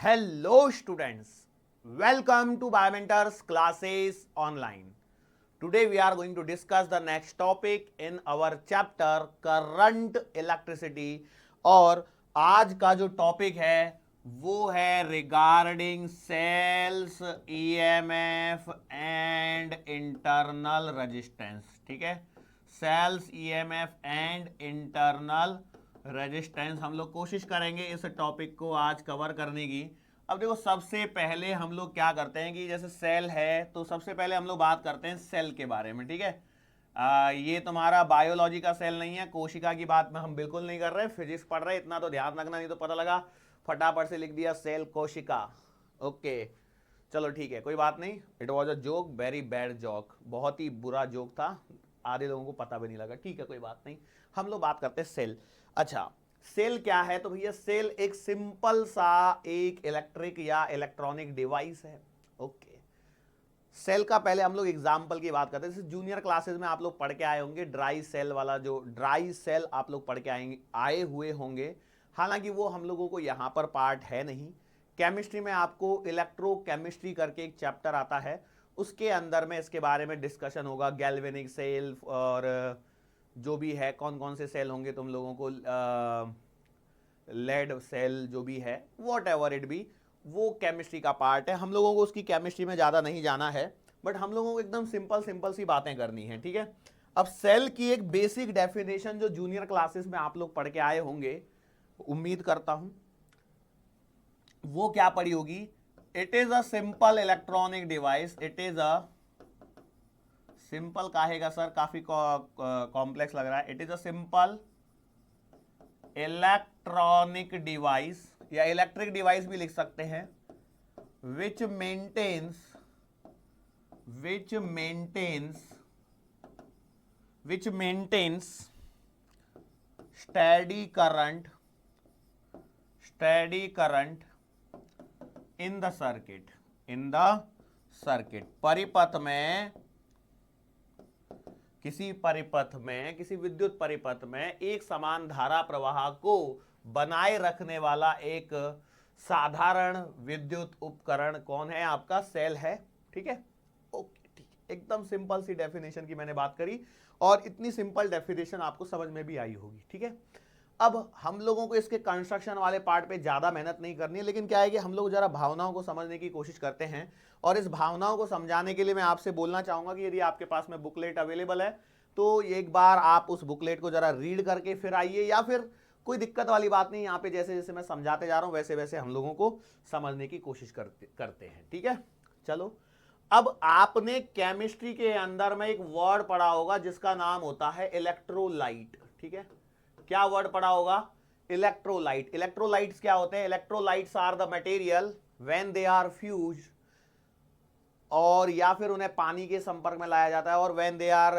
Hello students, welcome to Biomentor's classes online. Today we are going to discuss the next topic in our chapter current electricity और आज का जो topic है वो है regarding cells EMF and internal resistance. ठीक है, cells EMF and internal resistance हम लोग कोशिश करेंगे इस टॉपिक को आज कवर करने की. अब देखो, सबसे पहले हम लोग क्या करते हैं कि जैसे सेल है तो सबसे पहले हम लोग बात करते हैं सेल के बारे में. ठीक है, ये तुम्हारा बायोलॉजी का सेल नहीं है, कोशिका की बात में हम बिल्कुल नहीं कर रहे, फिजिक्स पढ़ रहे, इतना तो ध्यान रखना, नहीं तो पता लगा फटाफट से लिख दिया सेल कोशिका. ओके चलो ठीक है, कोई बात नहीं. It was a joke, very bad joke, बहुत ही बुरा जोक था, आधे लोगों को पता भी नहीं लगा. ठीक है, कोई बात नहीं, हम लोग बात करते हैं सेल. अच्छा, सेल क्या है? तो भैया सेल एक सिंपल सा एक इलेक्ट्रिक या इलेक्ट्रॉनिक डिवाइस है. ओके, सेल का पहले हम लोग एग्जांपल की बात करते हैं. जैसे जूनियर क्लासेस में आप लोग पढ़ के आए होंगे ड्राई सेल वाला, जो ड्राई सेल आप लोग पढ़ के आए हुए होंगे. हालांकि वो हम लोगों को यहाँ पर पार्ट है नहीं. केमिस्ट्री में आपको इलेक्ट्रोकेमिस्ट्री करके एक चैप्टर आता है, उसके अंदर में इसके बारे में डिस्कशन होगा. गैल्वेनिक सेल और जो भी है, कौन कौन से सेल होंगे तुम लोगों को, लेड सेल जो भी है, वॉट एवर इट बी, वो केमिस्ट्री का पार्ट है. हम लोगों को उसकी केमिस्ट्री में ज़्यादा नहीं जाना है, बट हम लोगों को एकदम सिंपल सिंपल सी बातें करनी है. ठीक है, अब सेल की एक बेसिक डेफिनेशन जो जूनियर क्लासेस में आप लोग पढ़ के आए होंगे, उम्मीद करता हूं वो क्या पढ़ी होगी. It is a simple electronic device. It is a simple काहेगा सर, काफी कॉम्प्लेक्स लग रहा है. It is a simple electronic device या इलेक्ट्रिक डिवाइस भी लिख सकते हैं, which maintains steady current in the circuit. किसी विद्युत परिपथ में एक समान धारा प्रवाह को बनाए रखने वाला एक साधारण विद्युत उपकरण कौन है? आपका सेल है. ठीक है, ओके ठीक है, एकदम सिंपल सी डेफिनेशन की मैंने बात करी और इतनी सिंपल डेफिनेशन आपको समझ में भी आई होगी. ठीक है, अब हम लोगों को इसके कंस्ट्रक्शन वाले पार्ट पे ज्यादा मेहनत नहीं करनी है, लेकिन क्या है कि हम लोग जरा भावनाओं को समझने की कोशिश करते हैं. और इस भावनाओं को समझाने के लिए मैं आपसे बोलना चाहूंगा कि यदि आपके पास में बुकलेट अवेलेबल है तो एक बार आप उस बुकलेट को जरा रीड करके फिर आइए, या फिर कोई दिक्कत वाली बात नहीं, यहाँ पे जैसे जैसे मैं समझाते जा रहा हूं वैसे वैसे हम लोगों को समझने की कोशिश करते हैं. ठीक है, चलो. अब आपने केमिस्ट्री के अंदर में एक वर्ड पढ़ा होगा जिसका नाम होता है इलेक्ट्रोलाइट. ठीक है, क्या वर्ड पढ़ा होगा? इलेक्ट्रोलाइट. इलेक्ट्रोलाइट्स क्या होते हैं? Electrolytes are the material when they are fused, और या फिर उन्हें पानी के संपर्क में लाया जाता है, और when they are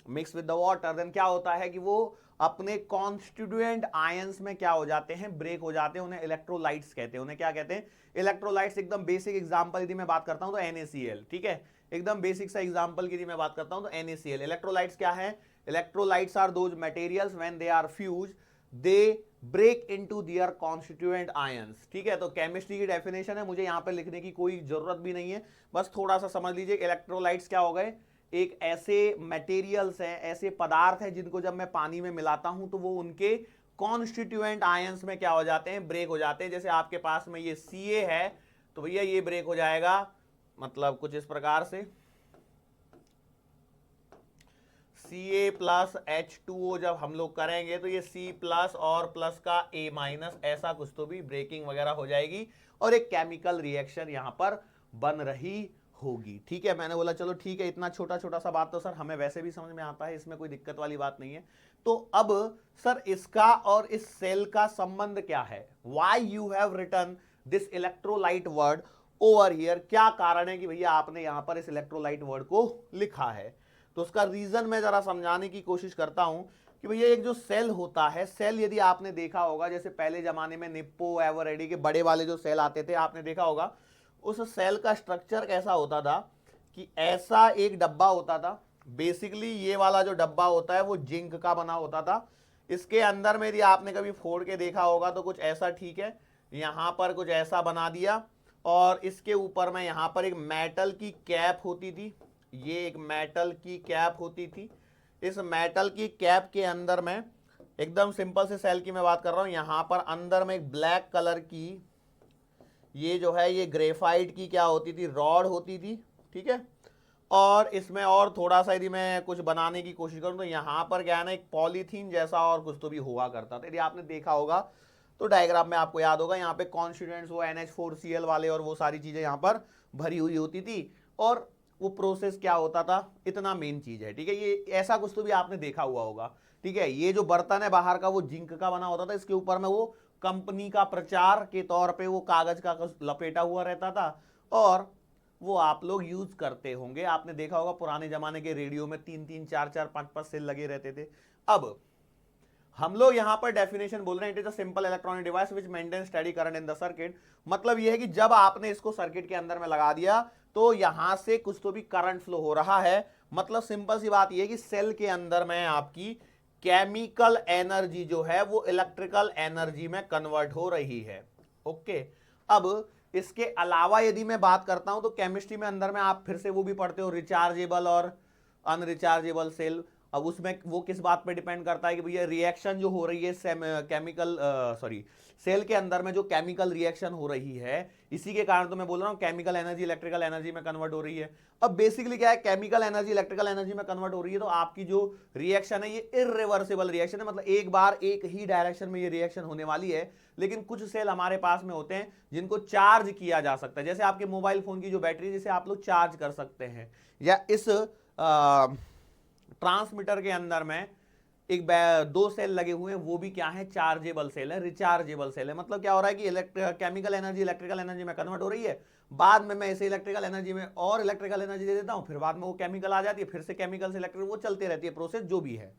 mix with the water, then क्या होता है कि वो अपने कॉन्स्टिट्यूएंट आयंस में क्या हो जाते हैं? ब्रेक हो जाते हैं. उन्हें इलेक्ट्रोलाइट्स कहते हैं. उन्हें क्या कहते हैं? इलेक्ट्रोलाइट्स. एकदम बेसिक एग्जांपल यदि मैं बात करता हूं तो NaCl. ठीक है, एकदम बेसिक सा एग्जांपल यदि मैं बात करता हूं तो NaCl. इलेक्ट्रोलाइट्स क्या है? Electrolytes are those materials when they are fuse they break into their constituent ions. ठीक है, तो केमिस्ट्री की डेफिनेशन है, मुझे यहां पे लिखने की कोई जरूरत भी नहीं है, बस थोड़ा सा समझ लीजिए. इलेक्ट्रोलाइट्स क्या हो गए? एक ऐसे मटेरियल्स हैं, ऐसे पदार्थ हैं जिनको जब मैं पानी में मिलाता हूं तो वो उनके कॉन्स्टिट्यूएंट आयंस में क्या हो जाते हैं? ब्रेक हो जाते हैं. जैसे आपके पास में ये Ca है तो भैया ये ब्रेक हो जाएगा, मतलब कुछ इस प्रकार से Ca प्लस H2O जब हम लोग करेंगे तो ये C प्लस और प्लस का A माइनस, ऐसा कुछ तो भी ब्रेकिंग वगैरह हो जाएगी और एक केमिकल रिएक्शन यहां पर बन रही होगी. ठीक है, मैंने बोला चलो ठीक है, इतना छोटा छोटा सा बात तो सर हमें वैसे भी समझ में आता है, इसमें कोई दिक्कत वाली बात नहीं है. तो अब सर इसका और इस सेल का संबंध क्या है? Why you have written this electrolyte word over here. क्या कारण है कि भैया आपने यहां पर इस इलेक्ट्रोलाइट वर्ड को लिखा है? तो उसका रीजन मैं जरा समझाने की कोशिश करता हूं कि भैया एक जो सेल होता है, सेल यदि आपने देखा होगा, जैसे पहले जमाने में निप्पो एवरेडी के बड़े वाले जो सेल आते थे, आपने देखा होगा उस सेल का स्ट्रक्चर कैसा होता था कि ऐसा एक डब्बा होता था. बेसिकली ये वाला जो डब्बा होता है वो जिंक का बना होता था. इसके अंदर में यदि आपने कभी फोड़ के देखा होगा तो कुछ ऐसा, ठीक है, यहां पर कुछ ऐसा बना दिया और इसके ऊपर में यहां पर एक मेटल की कैप होती थी, ये एक मेटल की कैप होती थी। इस मेटल की कैप के अंदर में एकदम सिंपल से सेल की मैं बात कर रहा हूं, यहां पर अंदर में एक ब्लैक कलर की ये जो है ये ग्रेफाइट की क्या होती थी, रॉड होती थी, ठीक है। और इसमें और थोड़ा सा यदि मैं कुछ बनाने की कोशिश करूं तो यहां पर क्या है ना, एक पॉलीथीन जैसा और कुछ तो भी हुआ करता था, यदि आपने देखा होगा तो डायग्राम में आपको याद होगा, यहाँ पे कॉन्स्टिट्यूएंट्स वो NH4Cl वाले और वो सारी चीजें यहाँ पर भरी हुई होती थी और वो प्रोसेस क्या होता था, इतना मेन चीज है, ठीक है। ये ऐसा कुछ तो भी आपने देखा हुआ होगा, ठीक है। ये जो बर्तन है बाहर का वो जिंक का बना होता था, इसके ऊपर में वो कंपनी का प्रचार के तौर पे वो कागज का लपेटा हुआ रहता था और वो आप लोग यूज करते होंगे। आपने देखा होगा पुराने जमाने के रेडियो में 3-3 4-4 5-5 सेल लगे रहते थे। अब हम लोग यहां पर डेफिनेशन बोल रहे हैं, it is a simple electronic device which maintain steady current in the circuit. मतलब यह है कि जब आपने इसको सर्किट के अंदर में लगा दिया तो यहां से कुछ तो भी करंट फ्लो हो रहा है। मतलब सिंपल सी बात यह है कि सेल के अंदर में आपकी केमिकल एनर्जी जो है वो इलेक्ट्रिकल एनर्जी में कन्वर्ट हो रही है। ओके, अब इसके अलावा यदि मैं बात करता हूं तो केमिस्ट्री में अंदर में आप फिर से वो भी पढ़ते हो, रिचार्जेबल और अनरिचार्जेबल सेल। अब उसमें वो किस बात पे डिपेंड करता है कि भैया रिएक्शन जो हो रही है सेल के अंदर में जो केमिकल रिएक्शन हो रही है, इसी के कारण तो मैं बोल रहा हूं केमिकल एनर्जी इलेक्ट्रिकल एनर्जी में कन्वर्ट हो रही है। अब बेसिकली क्या है, केमिकल एनर्जी इलेक्ट्रिकल एनर्जी में कन्वर्ट हो रही है तो आपकी जो रिएक्शन है ये इररिवर्सिबल रिएक्शन है, मतलब एक बार एक ही डायरेक्शन में ये रिएक्शन होने वाली है। लेकिन कुछ सेल हमारे पास में होते हैं जिनको चार्ज किया जा सकता है, जैसे आपके मोबाइल फोन की जो बैटरी जिसे आप लोग चार्ज कर सकते हैं, या इस ट्रांसमीटर के अंदर में एक दो सेल लगे हुए हैं, वो भी क्या है, चार्जेबल सेल है, रिचार्जेबल सेल है। मतलब क्या हो रहा है कि केमिकल एनर्जी इलेक्ट्रिकल एनर्जी में कन्वर्ट हो रही है, बाद में मैं इसे इलेक्ट्रिकल एनर्जी में और इलेक्ट्रिकल एनर्जी दे देता हूं, फिर बाद में वो केमिकल आ जाती है, फिर से केमिकल से इलेक्ट्रिक, वो चलते रहती है प्रोसेस जो भी है।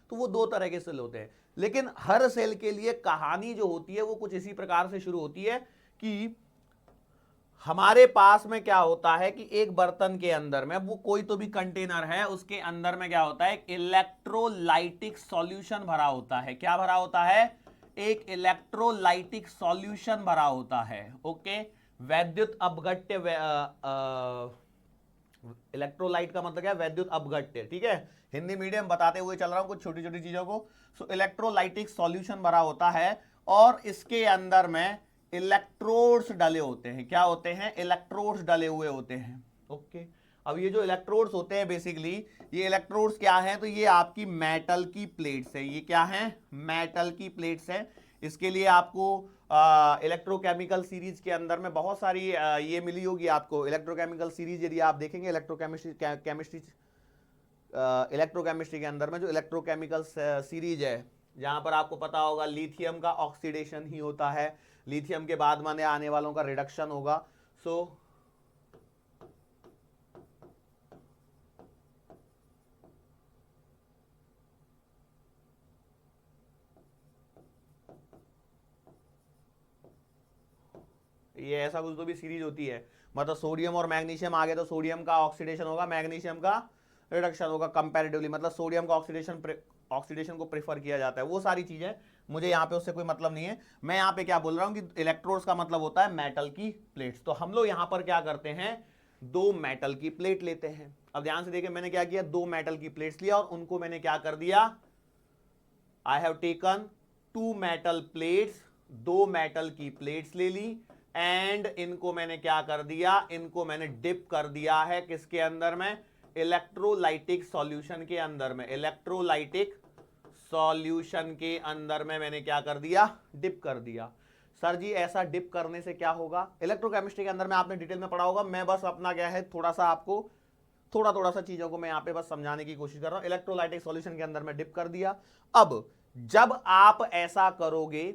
तो वो दो तरह के सेल होते हैं, लेकिन हर सेल के लिए कहानी जो होती है वो कुछ इसी प्रकार से शुरू होती है कि हमारे पास में क्या होता है कि एक बर्तन के अंदर में, वो कोई तो भी कंटेनर है, उसके अंदर में क्या होता है, एक इलेक्ट्रोलाइटिक सॉल्यूशन भरा होता है। क्या भरा होता है, एक इलेक्ट्रोलाइटिक सॉल्यूशन भरा होता है। ओके, वैद्युत अपघट्य, इलेक्ट्रोलाइट का मतलब क्या है, वैद्युत अपघट्य, ठीक है। हिंदी मीडियम बताते हुए चल रहा हूं कुछ छोटी छोटी चीजों को। सो इलेक्ट्रोलाइटिक सॉल्यूशन भरा होता है और इसके अंदर में इलेक्ट्रोड्स डले होते हैं। क्या होते हैं, इलेक्ट्रोड्स डले हुए होते हैं। ओके, अब ये जो इलेक्ट्रोड्स होते हैं बेसिकली, ये इलेक्ट्रोड्स क्या हैं, तो ये आपकी मेटल की प्लेट्स है। ये क्या है, मेटल की प्लेट्स है। इसके लिए आपको इलेक्ट्रोकेमिकल सीरीज के अंदर में बहुत सारी ये मिली होगी आपको इलेक्ट्रोकेमिकल सीरीज। यदि आप देखेंगे इलेक्ट्रोकेमिस्ट्री के अंदर में जो इलेक्ट्रोकेमिकल सीरीज है, जहां पर आपको पता होगा लिथियम का ऑक्सीडेशन ही होता है, लिथियम के बाद माने आने वालों का रिडक्शन होगा। सो ये ऐसा कुछ तो भी सीरीज होती है, मतलब सोडियम और मैग्नीशियम आ गए तो सोडियम का ऑक्सीडेशन होगा, मैग्नीशियम का रिडक्शन होगा कंपैरेटिवली, मतलब सोडियम का ऑक्सीडेशन को प्रेफर किया जाता है। वो सारी चीजें मुझे यहाँ पे उससे कोई मतलब नहीं है। मैं यहाँ पे क्या बोल रहा हूँ कि इलेक्ट्रोड्स का मतलब होता है मेटल की प्लेट्स। तो हम लोग यहाँ पर क्या करते हैं, दो मेटल की प्लेट लेते हैं। अब ध्यान से देखिए, मैंने क्या किया, दो मेटल की प्लेट्स लिया और उनको मैंने क्या कर दिया, I have taken two metal plates, दो मेटल की प्लेट्स ले ली एंड इनको मैंने क्या कर दिया, इनको मैंने डिप कर दिया है किसके अंदर में, इलेक्ट्रोलाइटिक सॉल्यूशन के अंदर में। इलेक्ट्रोलाइटिक सॉल्यूशन के अंदर में मैंने क्या कर दिया, डिप कर दिया। सर जी ऐसा डिप करने से क्या होगा, इलेक्ट्रोकेमिस्ट्री के अंदर में आपने डिटेल में पढ़ा होगा, मैं बस अपना क्या है थोड़ा सा आपको थोड़ा सा चीजों को मैं यहाँ पे बस समझाने की कोशिश कर रहा हूं। इलेक्ट्रोलाइटिक सॉल्यूशन के अंदर में डिप कर दिया। अब जब आप ऐसा करोगे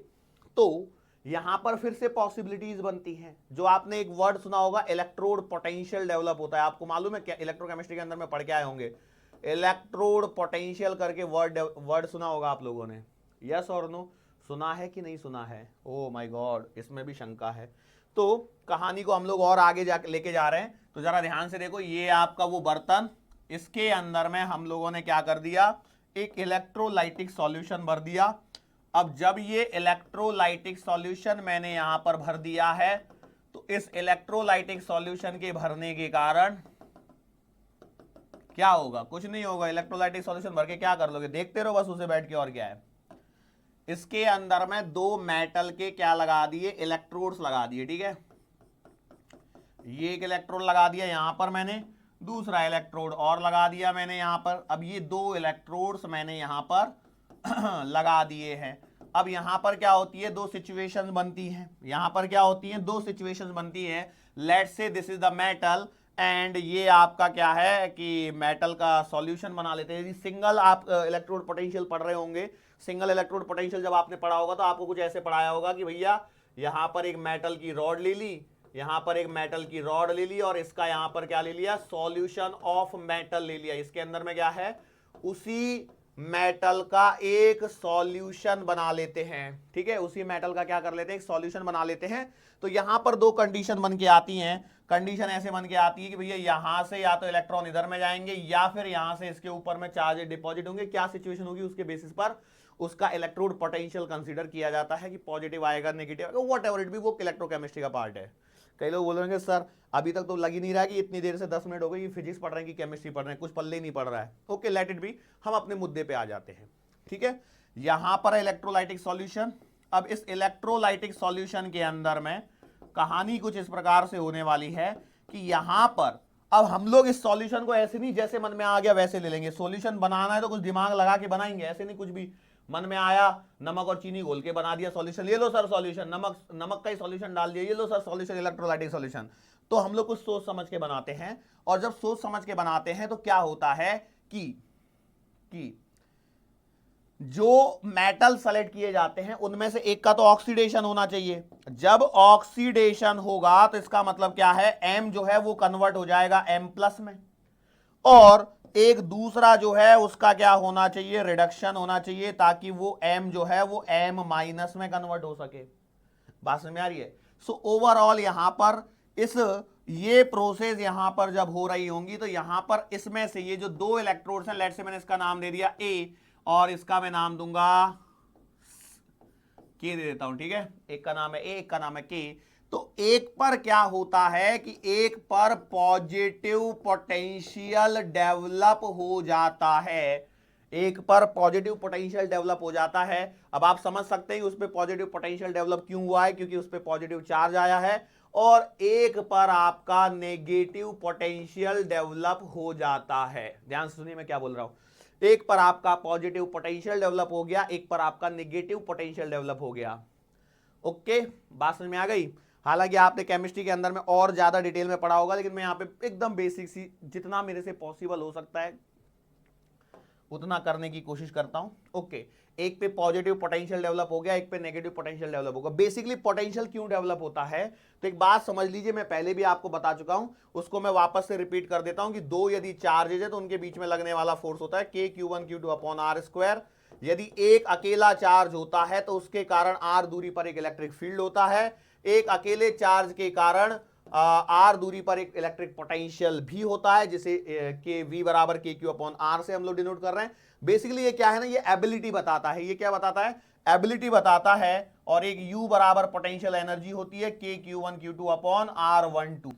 तो यहां पर फिर से पॉसिबिलिटीज बनती हैं। जो आपने एक वर्ड सुना होगा, इलेक्ट्रोड पोटेंशियल डेवलप होता है। आपको मालूम है क्या, इलेक्ट्रोकेमिस्ट्री के अंदर में पढ़ के आए होंगे, इलेक्ट्रोड पोटेंशियल करके वर्ड सुना होगा आप लोगों ने, यस और नो, सुना है कि नहीं सुना है? ओ माय गॉड, इसमें भी शंका है। तो कहानी को हम लोग और आगे जाके लेके जा रहे हैं, तो जरा ध्यान से देखो, ये आपका वो बर्तन, इसके अंदर में हम लोगों ने क्या कर दिया, एक इलेक्ट्रोलाइटिक सॉल्यूशन भर दिया अब जब ये इलेक्ट्रोलाइटिक सॉल्यूशन मैंने यहां पर भर दिया है, तो इस इलेक्ट्रोलाइटिक सॉल्यूशन के भरने के कारण क्या होगा? कुछ नहीं होगा। इलेक्ट्रोलाइटिक सॉल्यूशन भर के क्या कर लोगे? देखते रहो बस उसे बैठ के, और क्या है। इसके अंदर में दो मेटल के क्या लगा दिए? इलेक्ट्रोड्स लगा दिए, ठीक है। ये एक इलेक्ट्रोड लगा दिया यहां पर मैंने, दूसरा इलेक्ट्रोड और लगा दिया मैंने यहां पर। अब ये दो इलेक्ट्रोड्स मैंने यहां पर लगा दिए हैं। अब यहां पर क्या होती है? दो सिचुएशंस बनती हैं। यहां पर क्या होती हैं? दो सिचुएशंस बनती हैं। Let's say this is the metal and ये आपका क्या है कि मेटल का सॉल्यूशन बना लेते हैं। यदि सिंगल आप इलेक्ट्रोड पोटेंशियल पढ़ रहे होंगे, सिंगल इलेक्ट्रोड पोटेंशियल जब आपने पढ़ा होगा तो आपको कुछ ऐसे पढ़ाया होगा कि भैया यहां पर एक मेटल की रॉड ले ली, यहां पर एक मेटल की रॉड ले ली, और इसका यहां पर क्या ले लिया? सॉल्यूशन ऑफ मेटल ले लिया। इसके अंदर में क्या है? उसी मेटल का एक सॉल्यूशन बना लेते हैं, ठीक है। उसी मेटल का क्या कर लेते हैं? एक सॉल्यूशन बना लेते हैं। तो यहां पर दो कंडीशन बन के आती हैं। कंडीशन ऐसे बन के आती है कि भैया यहां से या तो इलेक्ट्रॉन इधर में जाएंगे या फिर यहां से इसके ऊपर में चार्ज डिपॉजिट होंगे। क्या सिचुएशन होगी, उसके बेसिस पर उसका इलेक्ट्रोड पोटेंशियल कंसीडर किया जाता है कि पॉजिटिव आएगा, नेगेटिव आएगा, व्हाट एवर इट बी, वो इलेक्ट्रोकेमिस्ट्री का पार्ट है। कई लोग बोलेंगे सर अभी तक तो लग ही नहीं रहा कि इतनी देर से 10 मिनट हो गई कि फिजिक्स पढ़ रहे हैं कि केमिस्ट्री पढ़ रहे हैं, कुछ पल्ले ही नहीं पड़ रहा है। ओके, लेट इट बी, हम अपने मुद्दे पे आ जाते हैं, ठीक है। यहां पर इलेक्ट्रोलाइटिक सॉल्यूशन। अब इस इलेक्ट्रोलाइटिक सॉल्यूशन के अंदर में कहानी कुछ इस प्रकार से होने वाली है कि यहां पर अब हम लोग इस सॉल्यूशन को ऐसे नहीं जैसे मन में आ गया वैसे ले लेंगे। सॉल्यूशन बनाना है तो कुछ दिमाग लगा के बनाएंगे, ऐसे नहीं कुछ भी मन में आया नमक और चीनी घोल के बना दिया सॉल्यूशन, ये लो सर सॉल्यूशन, नमक का ही सॉल्यूशन डाल दिया, ये लो सर सॉल्यूशन, इलेक्ट्रोलाइटिक सॉल्यूशन। तो हम लोग कुछ सोच समझ के बनाते हैं, और जब सोच समझ के बनाते हैं तो क्या होता है कि जो मेटल सेलेक्ट किए जाते हैं उनमें से एक का तो ऑक्सीडेशन होना चाहिए। जब ऑक्सीडेशन होगा तो इसका मतलब क्या है? M जो है वो कन्वर्ट हो जाएगा M+ में, और एक दूसरा जो है उसका क्या होना चाहिए? रिडक्शन होना चाहिए, ताकि वो M जो है वो M- में कन्वर्ट हो सके। बात समझ में आ रही है? सो ओवरऑल यहां पर ये प्रोसेस यहां पर जब हो रही होंगी तो यहां पर इसमें से ये जो दो इलेक्ट्रोड्स हैं, लेट्स से मैंने इसका नाम दे दिया A और इसका मैं नाम दूंगा K दे देता हूं, ठीक है। एक का नाम है A, एक का नाम है K। तो एक पर क्या होता है कि एक पर पॉजिटिव पोटेंशियल डेवलप हो जाता है, एक पर पॉजिटिव पोटेंशियल डेवलप हो जाता है। अब आप समझ सकते हैं उस पर पॉजिटिव पोटेंशियल डेवलप क्यों हुआ है, क्योंकि उस पर पॉजिटिव चार्ज आया है, और एक पर आपका नेगेटिव पोटेंशियल डेवलप हो जाता है। ध्यान से सुनिए मैं क्या बोल रहा हूं। एक पर आपका पॉजिटिव पोटेंशियल डेवलप हो गया, एक पर आपका नेगेटिव पोटेंशियल डेवलप हो गया। ओके, बात समझ में आ गई। हालांकि आपने केमिस्ट्री के अंदर में और ज्यादा डिटेल में पढ़ा होगा, लेकिन मैं यहाँ पे एकदम बेसिक सी जितना मेरे से पॉसिबल हो सकता है उतना करने की कोशिश करता हूं। ओके, एक पे पॉजिटिव पोटेंशियल डेवलप हो गया, एक पे नेगेटिव पोटेंशियल डेवलप होगा। बेसिकली पोटेंशियल क्यों डेवलप होता है, तो एक बात समझ लीजिए, मैं पहले भी आपको बता चुका हूं, उसको मैं वापस से रिपीट कर देता हूं कि दो यदि चार्जेज है तो उनके बीच में लगने वाला फोर्स होता है KQ1Q2/r²। यदि एक अकेला चार्ज होता है तो उसके कारण r दूरी पर एक इलेक्ट्रिक फील्ड होता है, एक अकेले चार्ज के कारण r दूरी पर एक इलेक्ट्रिक पोटेंशियल भी होता है, जिसे V बराबर KQ/r से हम लोग डिनोट कर रहे हैं। बेसिकली ये क्या है ना, ये एबिलिटी बताता है। ये क्या बताता है? एबिलिटी बताता है। और एक U बराबर पोटेंशियल एनर्जी होती है KQ1Q2/r12।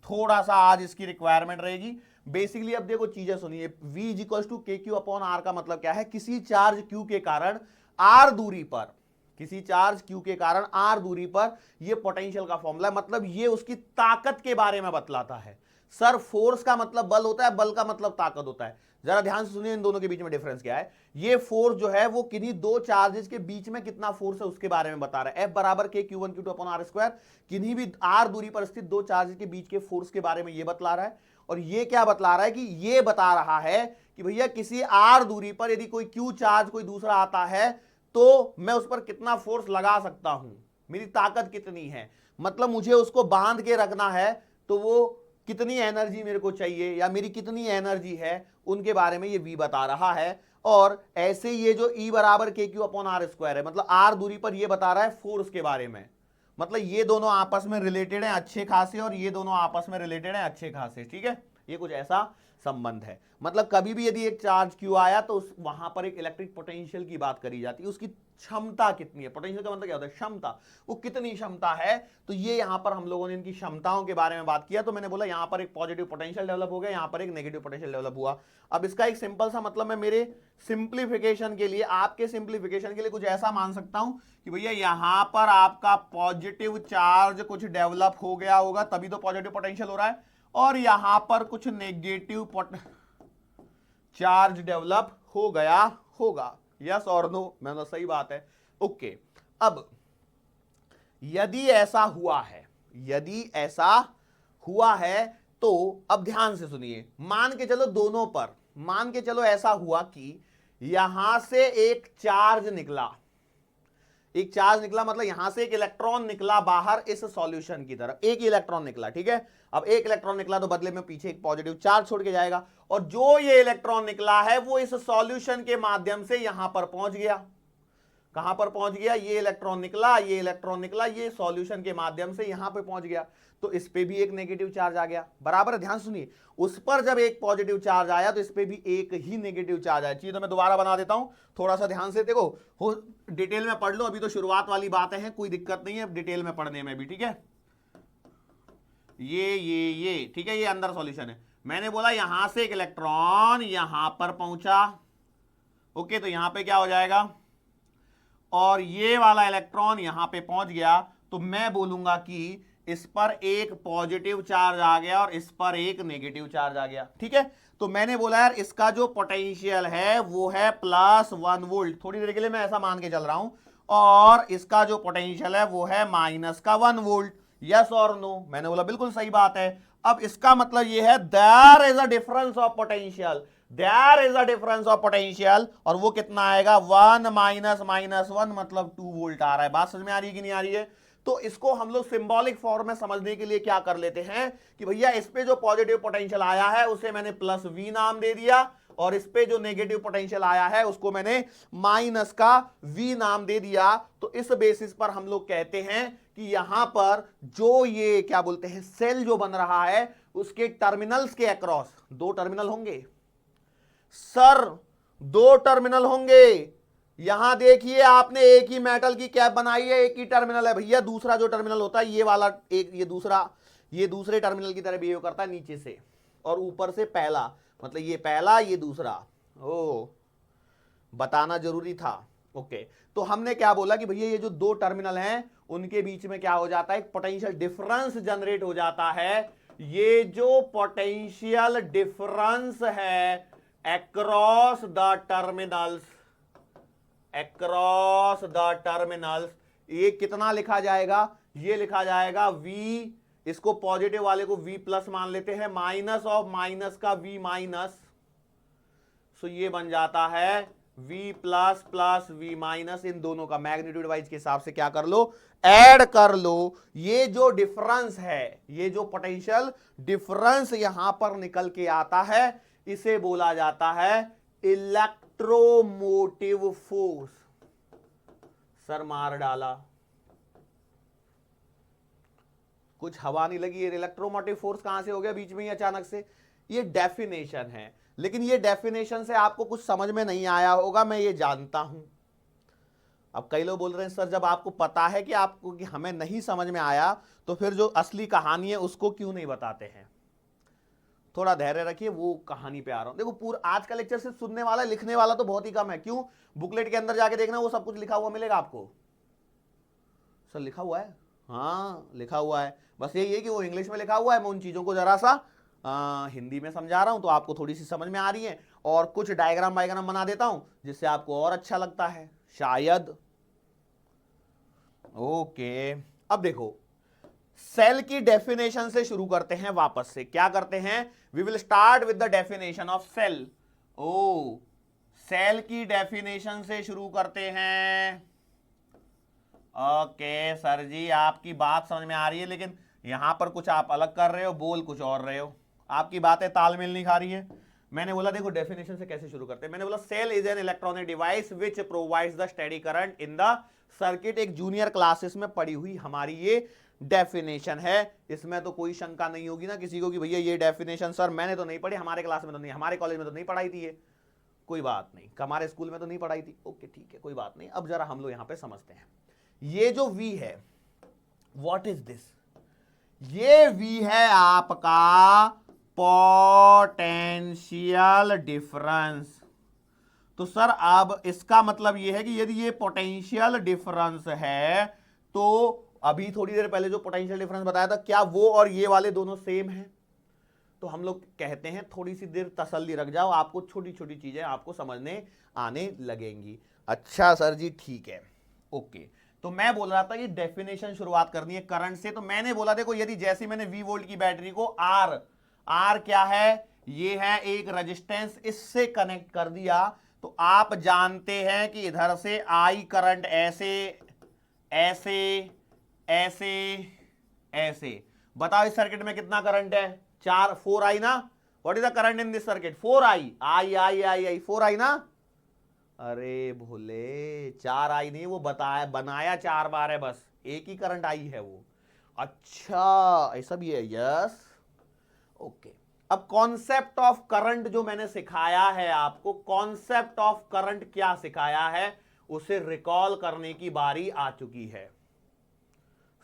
थोड़ा सा आज इसकी रिक्वायरमेंट रहेगी। बेसिकली अब देखो चीजें सुनिए, V = KQ/r का मतलब क्या है? किसी चार्ज Q के कारण r दूरी पर, किसी चार्ज Q के कारण r दूरी पर यह पोटेंशियल का फॉर्मूला है। मतलब ये उसकी ताकत के बारे में बतलाता है। सर फोर्स का मतलब बल होता है, बल का मतलब ताकत होता है। जरा ध्यान से सुनिए इन दोनों के बीच में डिफरेंस क्या है। ये फोर्स जो है वो किन्हीं दो चार्जेस के बीच में कितना फोर्स है उसके बारे में बता रहा है। F बराबर KQ1Q2/r², किन्हीं भी r दूरी पर स्थित दो चार्जेस के बीच के फोर्स के बारे में ये बतला रहा है। और ये क्या बतला रहा है कि ये बता रहा है कि भैया किसी r दूरी पर यदि कोई Q चार्ज कोई दूसरा आता है तो मैं उस पर कितना फोर्स लगा सकता हूं, मेरी ताकत कितनी है। मतलब मुझे उसको बांध के रखना है तो वो कितनी एनर्जी मेरे को चाहिए, या मेरी कितनी एनर्जी है, उनके बारे में ये V बता रहा है। और ऐसे ये जो E बराबर KQ/r² है, मतलब r दूरी पर ये बता रहा है फोर्स के बारे में। मतलब ये दोनों आपस में रिलेटेड हैं अच्छे खासे, और ये दोनों आपस में रिलेटेड हैं अच्छे खासे, ठीक है। ये कुछ ऐसा संबंध है। मतलब कभी भी यदि एक चार्ज Q आया तो वहां पर एक इलेक्ट्रिक पोटेंशियल की बात करी जाती है, उसकी क्षमता कितनी है। पोटेंशियल का मतलब क्या होता है, क्षमता, वो कितनी क्षमता है। तो ये यहां पर हम लोगों ने इनकी क्षमताओं के बारे में बात किया। तो मैंने बोला यहां पर एक पॉजिटिव पोटेंशियल डेवलप हो गया, यहां पर एक नेगेटिव पोटेंशियल डेवलप हुआ। अब इसका एक सिंपल सा मतलब मैं मेरे सिंप्लीफिकेशन के लिए, आपके सिंप्लीफिकेशन के लिए कुछ ऐसा मान सकता हूं कि भैया यहां पर आपका पॉजिटिव चार्ज कुछ डेवलप हो गया होगा, तभी तो पॉजिटिव पोटेंशियल हो रहा है, और यहां पर कुछ नेगेटिव चार्ज डेवलप हो गया होगा। यस और नो, मतलब सही बात है। ओके, अब यदि ऐसा हुआ है, यदि ऐसा हुआ है तो अब ध्यान से सुनिए, मान के चलो दोनों पर, मान के चलो ऐसा हुआ कि यहां से एक चार्ज निकला, एक चार्ज निकला मतलब यहां से एक इलेक्ट्रॉन निकला बाहर इस सॉल्यूशन की तरफ, एक ही इलेक्ट्रॉन निकला, ठीक है। अब एक इलेक्ट्रॉन निकला तो बदले में पीछे एक पॉजिटिव चार्ज छोड़ के जाएगा, और जो ये इलेक्ट्रॉन निकला है वो इस सॉल्यूशन के माध्यम से यहां पर पहुंच गया। कहां पर पहुंच गया, ये इलेक्ट्रॉन निकला, ये इलेक्ट्रॉन निकला, ये सॉल्यूशन के माध्यम से यहां पे पहुंच गया, तो इस पे भी एक नेगेटिव चार्ज आ गया, बराबर है। ध्यान सुनिए, उस पर जब एक पॉजिटिव चार्ज आया तो इस पे भी एक ही नेगेटिव चार्ज आया। चीज तो मैं दोबारा बना देता हूं, थोड़ा सा ध्यान से देखो, हो डिटेल में पढ़ लो, अभी तो शुरुआत वाली बातें हैं, कोई दिक्कत नहीं है डिटेल में पढ़ने में भी, ठीक है। ये ठीक है, ये अंदर सॉल्यूशन है। मैंने बोला यहां से एक इलेक्ट्रॉन यहां पर पहुंचा, ओके, तो यहां पे क्या हो जाएगा, और ये वाला इलेक्ट्रॉन यहां पे पहुंच गया, तो मैं बोलूंगा कि इस पर एक पॉजिटिव चार्ज आ गया और इस पर एक नेगेटिव चार्ज आ गया, ठीक है। तो मैंने बोला यार इसका जो पोटेंशियल है वो है +1 वोल्ट, थोड़ी देर के लिए मैं ऐसा मान के चल रहा हूं, और इसका जो पोटेंशियल है वो है -1 वोल्ट। यस और नो, मैंने बोला बिल्कुल सही बात है। अब इसका मतलब ये है there is a difference of potential, there is a difference of potential, और वो कितना आएगा, 1 -1 मतलब 2 वोल्ट आ रहा है। बात समझ में आ रही है कि नहीं आ रही है। तो इसको हम लोग सिंबॉलिक फॉर्म में समझने के लिए क्या कर लेते हैं कि भैया इस पे जो पॉजिटिव पोटेंशियल आया है उसे मैंने +V नाम दे दिया, और इस पे जो नेगेटिव पोटेंशियल आया है उसको मैंने -V नाम दे दिया। तो इस बेसिस पर हम लोग कहते हैं कि यहां पर जो ये क्या बोलते हैं सेल जो बन रहा है उसके टर्मिनल्स के अक्रॉस, 2 टर्मिनल होंगे सर, 2 टर्मिनल होंगे। यहां देखिए आपने एक ही मेटल की कैप बनाई है, एक ही टर्मिनल है भैया, दूसरा जो टर्मिनल होता है ये वाला, एक ये दूसरा, ये दूसरे टर्मिनल की तरह बिहेव करता है नीचे से, और ऊपर से पहला, मतलब ये पहला ये दूसरा। ओ, बताना जरूरी था। ओके, तो हमने क्या बोला कि भैया ये जो 2 टर्मिनल हैं उनके बीच में क्या हो जाता है, एक पोटेंशियल डिफरेंस जनरेट हो जाता है। ये जो पोटेंशियल डिफरेंस है across the terminals, across the terminals, ये कितना लिखा जाएगा, ये लिखा जाएगा V, इसको पॉजिटिव वाले को V+ मान लेते हैं, माइनस ऑफ माइनस का V-, सो ये बन जाता है V+ + V-, इन दोनों का मैग्नीट्यूड वाइज के हिसाब से क्या कर लो, ऐड कर लो। ये जो डिफरेंस है, ये जो पोटेंशियल डिफरेंस यहां पर निकल के आता है, इसे बोला जाता है इलेक्ट्रोमोटिव फोर्स। सर मार डाला, कुछ हवा नहीं लगी, इलेक्ट्रोमोटिव फोर्स कहां से हो गया बीच में ही अचानक से। ये डेफिनेशन है, लेकिन ये डेफिनेशन से आपको कुछ समझ में नहीं आया होगा, मैं ये जानता हूं। अब कई लोग बोल रहे हैं सर जब आपको पता है कि आपको कि हमें नहीं समझ में आया तो फिर जो असली कहानी है उसको क्यों नहीं बताते हैं। थोड़ा धैर्य रखिए, वो कहानी पे आ रहा हूं। देखो पूरा आज का लेक्चर सिर्फ सुनने वाला, लिखने वाला तो बहुत ही कम है। क्यों, बुकलेट के अंदर जाके देखना, वो सब कुछ लिखा हुआ मिलेगा आपको। सर लिखा हुआ है, हाँ लिखा हुआ है, बस यही है कि वो इंग्लिश में लिखा हुआ है, मैं उन चीजों को जरा सा हिंदी में समझा रहा हूं तो आपको थोड़ी सी समझ में आ रही है, और कुछ डायग्राम वायग्राम बना देता हूं जिससे आपको और अच्छा लगता है शायद। ओके, अब देखो सेल की डेफिनेशन से शुरू करते हैं वापस से। क्या करते हैं, we will start with the definition of cell. ओ, सेल की डेफिनेशन से शुरू करते हैं। ओके सर जी आपकी बात समझ में आ रही है, लेकिन यहां पर कुछ आप अलग कर रहे हो, बोल कुछ और रहे हो, आपकी बातें तालमेल नहीं खा रही है। मैंने बोला देखो डेफिनेशन से कैसे शुरू करते हैं। मैंने बोला cell is an electronic device which provides the steady current in the circuit. एक जूनियर क्लासेस में पढ़ी हुई हमारी ये डेफिनेशन है, इसमें तो कोई शंका नहीं होगी ना किसी को कि भैया ये डेफिनेशन सर मैंने तो नहीं पढ़ी, हमारे क्लास में तो नहीं, हमारे कॉलेज में तो नहीं पढ़ाई थी, ये कोई बात नहीं, हमारे स्कूल में तो नहीं पढ़ाई थी। ओके ठीक है, कोई बात नहीं। अब जरा हम लोग यहां पे समझते हैं, ये जो V है व्हाट इज दिस, ये V है आपका पोटेंशियल डिफरेंस। तो सर अब इसका मतलब यह है कि यदि ये पोटेंशियल डिफरेंस है तो अभी थोड़ी देर पहले जो पोटेंशियल डिफरेंस बताया था, क्या वो और ये वाले दोनों सेम हैं? तो हम लोग कहते हैं थोड़ी सी देर तसल्ली रख जाओ, आपको छोटी छोटी चीजें आपको समझने आने लगेंगी। अच्छा सर जी ठीक है, ओके। तो मैं बोल रहा था कि डेफिनेशन शुरुआत करनी है करंट से, तो मैंने बोला देखो यदि जैसे मैंने V वोल्ट की बैटरी को R क्या है, ये है एक रेजिस्टेंस, इससे कनेक्ट कर दिया, तो आप जानते हैं कि इधर से I करंट ऐसे ऐसे ऐसे ऐसे, बताओ इस सर्किट में कितना करंट है? 4I ना। What is the current in this circuit? 4I, I 4I ना। अरे भोले 4I नहीं, वो बताया बनाया 4 बार है, बस एक ही करंट आई है वो। अच्छा ऐसा भी है, यस ओके। अब कॉन्सेप्ट ऑफ करंट जो मैंने सिखाया है आपको, कॉन्सेप्ट ऑफ करंट क्या सिखाया है उसे रिकॉल करने की बारी आ चुकी है।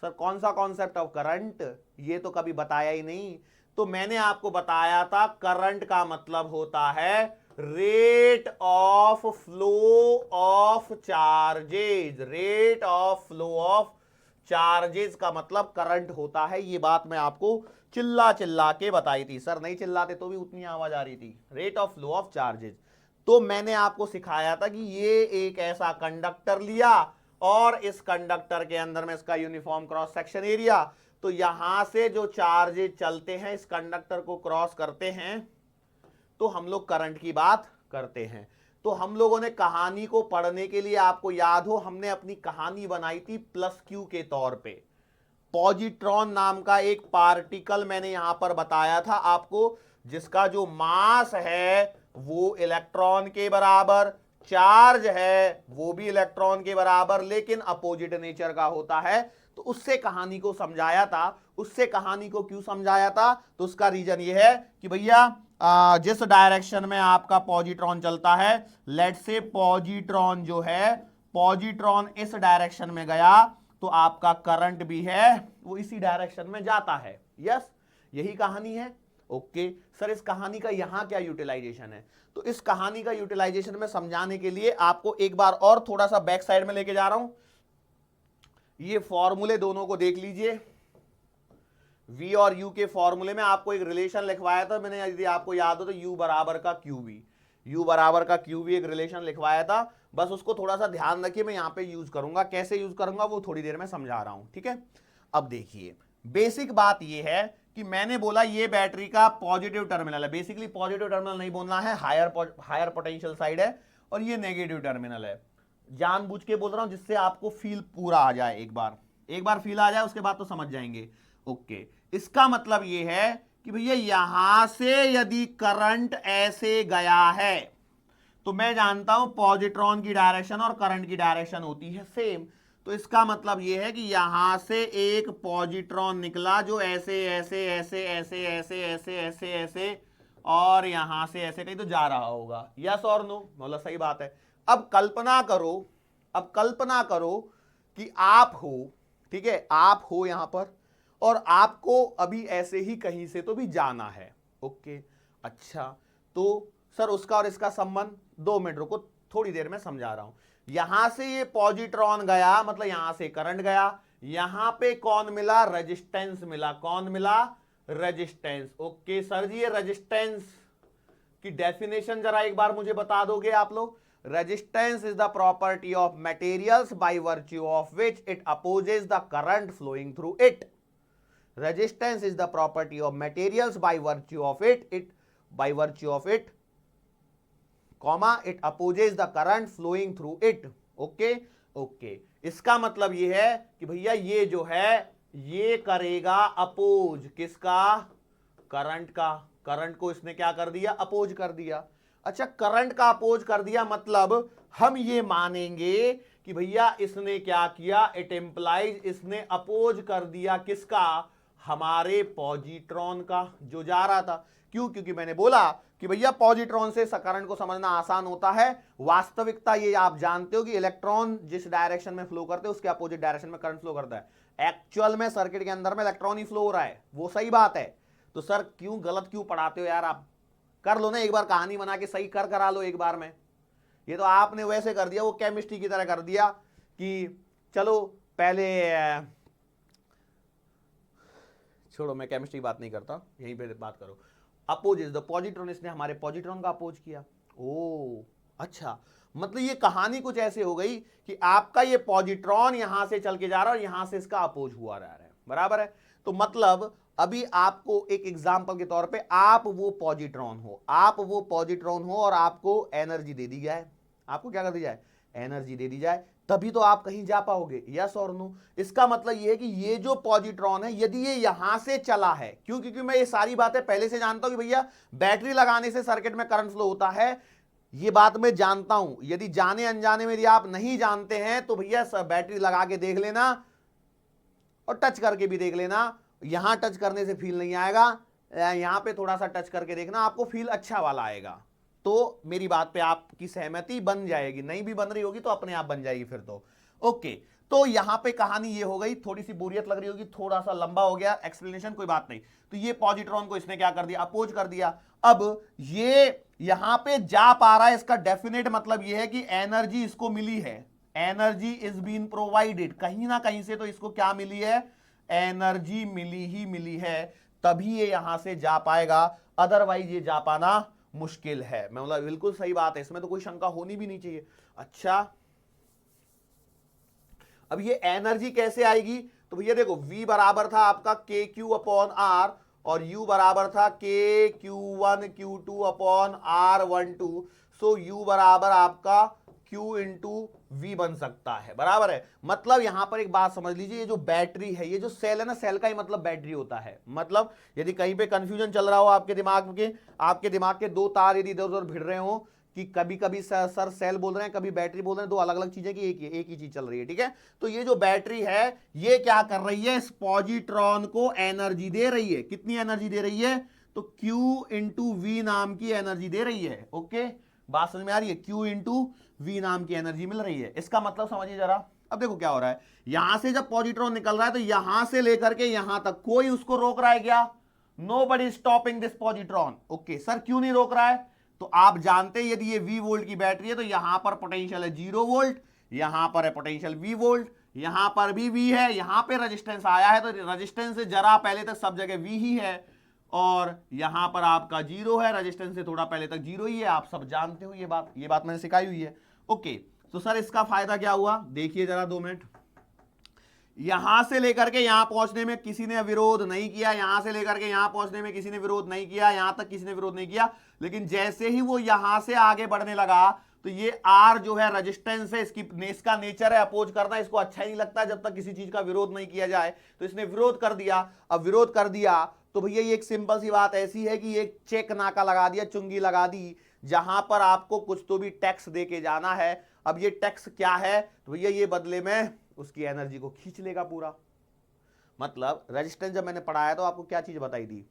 सर कौन सा कॉन्सेप्ट ऑफ करंट, ये तो कभी बताया ही नहीं। तो मैंने आपको बताया था करंट का मतलब होता है rate of flow of charges, rate of flow of charges का मतलब करंट होता है। ये बात मैं आपको चिल्ला चिल्ला के बताई थी, सर नहीं चिल्लाते तो भी उतनी आवाज आ रही थी। Rate of flow of charges, तो मैंने आपको सिखाया था कि ये एक ऐसा कंडक्टर लिया और इस कंडक्टर के अंदर में इसका यूनिफॉर्म क्रॉस सेक्शन एरिया, तो यहां से जो चार्जेज चलते हैं इस कंडक्टर को क्रॉस करते हैं तो हम लोग करंट की बात करते हैं। तो हम लोगों ने कहानी को पढ़ने के लिए, आपको याद हो हमने अपनी कहानी बनाई थी प्लस क्यू के तौर पे। पॉजिट्रॉन नाम का एक पार्टिकल मैंने यहां पर बताया था आपको, जिसका जो मास है वो इलेक्ट्रॉन के बराबर, चार्ज है वो भी इलेक्ट्रॉन के बराबर, लेकिन अपोजिट नेचर का होता है। तो उससे कहानी को समझाया था। उससे कहानी को क्यों समझाया था? तो उसका रीजन ये है कि भैया जिस डायरेक्शन में आपका पॉजिट्रॉन चलता है, लेट से पॉजिट्रॉन जो है, पॉजिट्रॉन इस डायरेक्शन में गया तो आपका करंट भी है वो इसी डायरेक्शन में जाता है। यस यही कहानी है। ओके सर इस कहानी का यहां क्या यूटिलाइजेशन है? तो इस कहानी का यूटिलाइजेशन में समझाने के लिए आपको एक बार और थोड़ा सा बैक साइड में लेके जा रहा हूं। ये फॉर्मूले दोनों को देख लीजिए, V और U के फॉर्मूले में आपको एक रिलेशन लिखवाया था मैंने, यदि आपको याद हो तो U बराबर का QV, U बराबर का QV एक रिलेशन लिखवाया था। बस उसको थोड़ा सा ध्यान रखिए, मैं यहां पे यूज करूंगा, कैसे यूज करूंगा वो थोड़ी देर में समझा रहा हूं, ठीक है। अब देखिए बेसिक बात ये है कि मैंने बोला ये बैटरी का पॉजिटिव टर्मिनल है, बेसिकली पॉजिटिव टर्मिनल नहीं बोलना है, हायर पोटेंशियल साइड है, और ये नेगेटिव टर्मिनल है। जानबूझ के बोल रहा हूं जिससे आपको फील पूरा आ जाए, एक बार फील आ जाए उसके बाद तो समझ जाएंगे। ओके इसका मतलब ये है कि भैया यहां से यदि करंट ऐसे गया है तो मैं जानता हूं पॉजिट्रॉन की डायरेक्शन और करंट की डायरेक्शन होती है सेम। तो इसका मतलब यह है कि यहां से एक पॉजिट्रॉन निकला जो ऐसे ऐसे ऐसे ऐसे ऐसे ऐसे ऐसे ऐसे और यहां से ऐसे कहीं तो जा रहा होगा। यस और नो? मतलब सही बात है। अब कल्पना करो कि आप हो, ठीक है, आप हो यहां पर और आपको अभी ऐसे ही कहीं से तो भी जाना है। ओके अच्छा तो सर उसका और इसका संबंध, 2 मिनट रुको, थोड़ी देर में समझा रहा हूं। यहां से ये पॉजिट्रॉन गया मतलब यहां से करंट गया, यहां पे कौन मिला? रेजिस्टेंस मिला। कौन मिला? रेजिस्टेंस। ओके सर जी ये रेजिस्टेंस की डेफिनेशन जरा एक बार मुझे बता दोगे आप लोग? Resistance is the property of materials by virtue of which it opposes the current flowing through it. Resistance is the property of materials by virtue of it, comma, it opposes the current flowing through it. Okay. इसका मतलब ये है कि भैया ये जो है ये करेगा अपोज किसका? करंट का। करंट को इसने क्या कर दिया? अपोज कर दिया। अच्छा करंट का अपोज कर दिया मतलब हम ये मानेंगे कि भैया इसने क्या किया, इट एम्प्लाइज, इसने अपोज कर दिया किसका, हमारे पॉजिट्रॉन का जो जा रहा था। क्यों, क्योंकि मैंने बोला कि भैया पॉजिट्रॉन से करंट को समझना आसान होता है। वास्तविकता ये आप जानते हो कि इलेक्ट्रॉन जिस डायरेक्शन में फ्लो करते हैं उसके अपोजिट डायरेक्शन में करंट फ्लो करता है। एक्चुअल में सर्किट के अंदर में इलेक्ट्रॉन ही फ्लो हो रहा है, वो सही बात है। तो सर क्यों गलत क्यों पढ़ाते हो यार, आप कर लो ना एक बार, कहानी बना के सही करा लो एक बार में। ये तो आपने वैसे कर दिया, वो केमिस्ट्री की तरह कर दिया कि चलो पहले छोड़ो, मैं केमिस्ट्री की बात नहीं करता, यहीं पे बात करो। अपोज इज द पॉजिट्रॉन, इसने हमारे पॉजिट्रॉन का अपोज किया। ओ अच्छा, मतलब ये कहानी कुछ ऐसे हो गई कि आपका ये पॉजिट्रॉन यहां से चल के जा रहा है और यहां से इसका अपोज हुआ रहा है, बराबर है। तो मतलब अभी आपको एक एग्जांपल के तौर पे, आप वो पॉजिट्रॉन हो और आपको एनर्जी दे दी जाए, आपको क्या कर दी जाए, एनर्जी दे दी जाए, तभी तो आप कहीं जा पाओगे, यस और नो। इसका मतलब ये है कि ये जो पॉजिट्रॉन है यदि ये यहां से चला है, क्यों, क्योंकि मैं ये सारी बातें पहले से जानता हूं कि भैया बैटरी लगाने से सर्किट में करंट फ्लो होता है, ये बात मैं जानता हूं। यदि जाने अनजाने में यदि आप नहीं जानते हैं तो भैया बैटरी लगा के देख लेना और टच करके भी देख लेना। यहां टच करने से फील नहीं आएगा, यहां पे थोड़ा सा टच करके देखना, आपको फील अच्छा वाला आएगा। तो मेरी बात पे आपकी सहमति बन जाएगी, नहीं भी बन रही होगी तो अपने आप बन जाएगी फिर तो। ओके, तो यहां पे कहानी ये हो गई, थोड़ी सी बोरियत लग रही होगी, थोड़ा सा लंबा हो गया एक्सप्लेनेशन, कोई बात नहीं। तो ये पॉजिट्रॉन को इसने क्या कर दिया, अपोज कर दिया। अब ये यहां पे जा पा रहा है, इसका डेफिनेट मतलब ये है कि एनर्जी इसको मिली है, एनर्जी इज बीन प्रोवाइडेड, कहीं ना कहीं से तो इसको क्या मिली है, एनर्जी मिली ही मिली है, तभी ये यहां से जा पाएगा, अदरवाइज ये जा पाना मुश्किल है। मैं बोला बिल्कुल सही बात है, इसमें तो कोई शंका होनी भी नहीं चाहिए। अच्छा, अब ये एनर्जी कैसे आएगी, तो भैया देखो V बराबर था आपका के क्यू अपॉन आर और U बराबर था के Q1 Q2 अपॉन R12। सो U बराबर आपका Q इंटू V बन सकता है, बराबर है। मतलब यहां पर एक बात समझ लीजिए, ये जो बैटरी है, ये जो सेल है ना, सेल का ही मतलब बैटरी होता है। मतलब यदि कहीं पे कंफ्यूजन चल रहा हो आपके दिमाग के दो तार यदि इधर उधर भिड़ रहे हो कि कभी कभी सर सेल बोल रहे हैं, कभी बैटरी बोल रहे हैं, दो अलग अलग चीजें की एक ही चीज चल रही है, ठीक है। तो ये जो बैटरी है ये क्या कर रही है, इस पॉजिट्रॉन को एनर्जी दे रही है। कितनी एनर्जी दे रही है, तो Q इंटू वी नाम की एनर्जी दे रही है। ओके, बात समझ में आ रही है, Q इंटू वी नाम की एनर्जी मिल रही है। इसका मतलब समझिए जरा, अब देखो क्या हो रहा है, यहां से जब पॉजिट्रॉन निकल रहा है तो यहां से लेकर के यहां तक कोई उसको रोक रहा है क्या, nobody stopping this positron. Okay sir, क्यों नहीं रोक रहा है, तो आप जानते हैं यदि ये V वोल्ट की बैटरी है तो यहां पर पोटेंशियल है 0 वोल्ट, यहां पर है पोटेंशियल V वोल्ट, यहां पर भी V है, यहां पे रेजिस्टेंस आया है तो रेजिस्टेंस से जरा पहले तक सब जगह V ही है, और यहां पर आपका 0 है, रेजिस्टेंस से थोड़ा पहले तक 0 ही है, आप सब जानते हो ये बात मैंने सिखाई हुई है। ओके, तो सर इसका फायदा क्या हुआ, देखिए जरा 2 मिनट। यहां से लेकर के यहां पहुंचने में किसी ने विरोध नहीं किया, यहां से लेकर के यहां पहुंचने में किसी ने विरोध नहीं किया, यहां तक किसी ने विरोध नहीं किया, लेकिन जैसे ही वो यहां से आगे बढ़ने लगा तो ये आर जो है रेजिस्टेंस है, इसका नेचर है अपोज करना, इसको अच्छा ही नहीं लगता जब तक किसी चीज का विरोध नहीं किया जाए, तो इसने विरोध कर दिया। अब विरोध कर दिया तो भैया ये एक सिंपल सी बात ऐसी है कि एक चेक नाका लगा दिया, चुंगी लगा दी, जहां पर आपको कुछ तो भी टैक्स दे के जाना है। अब ये टैक्स क्या है, तो भैया ये बदले में उसकी एनर्जी को खींच लेगा पूरा। मतलब रेजिस्टेंस जब मैंने पढ़ाया तो आपको क्या चीज बताई थी,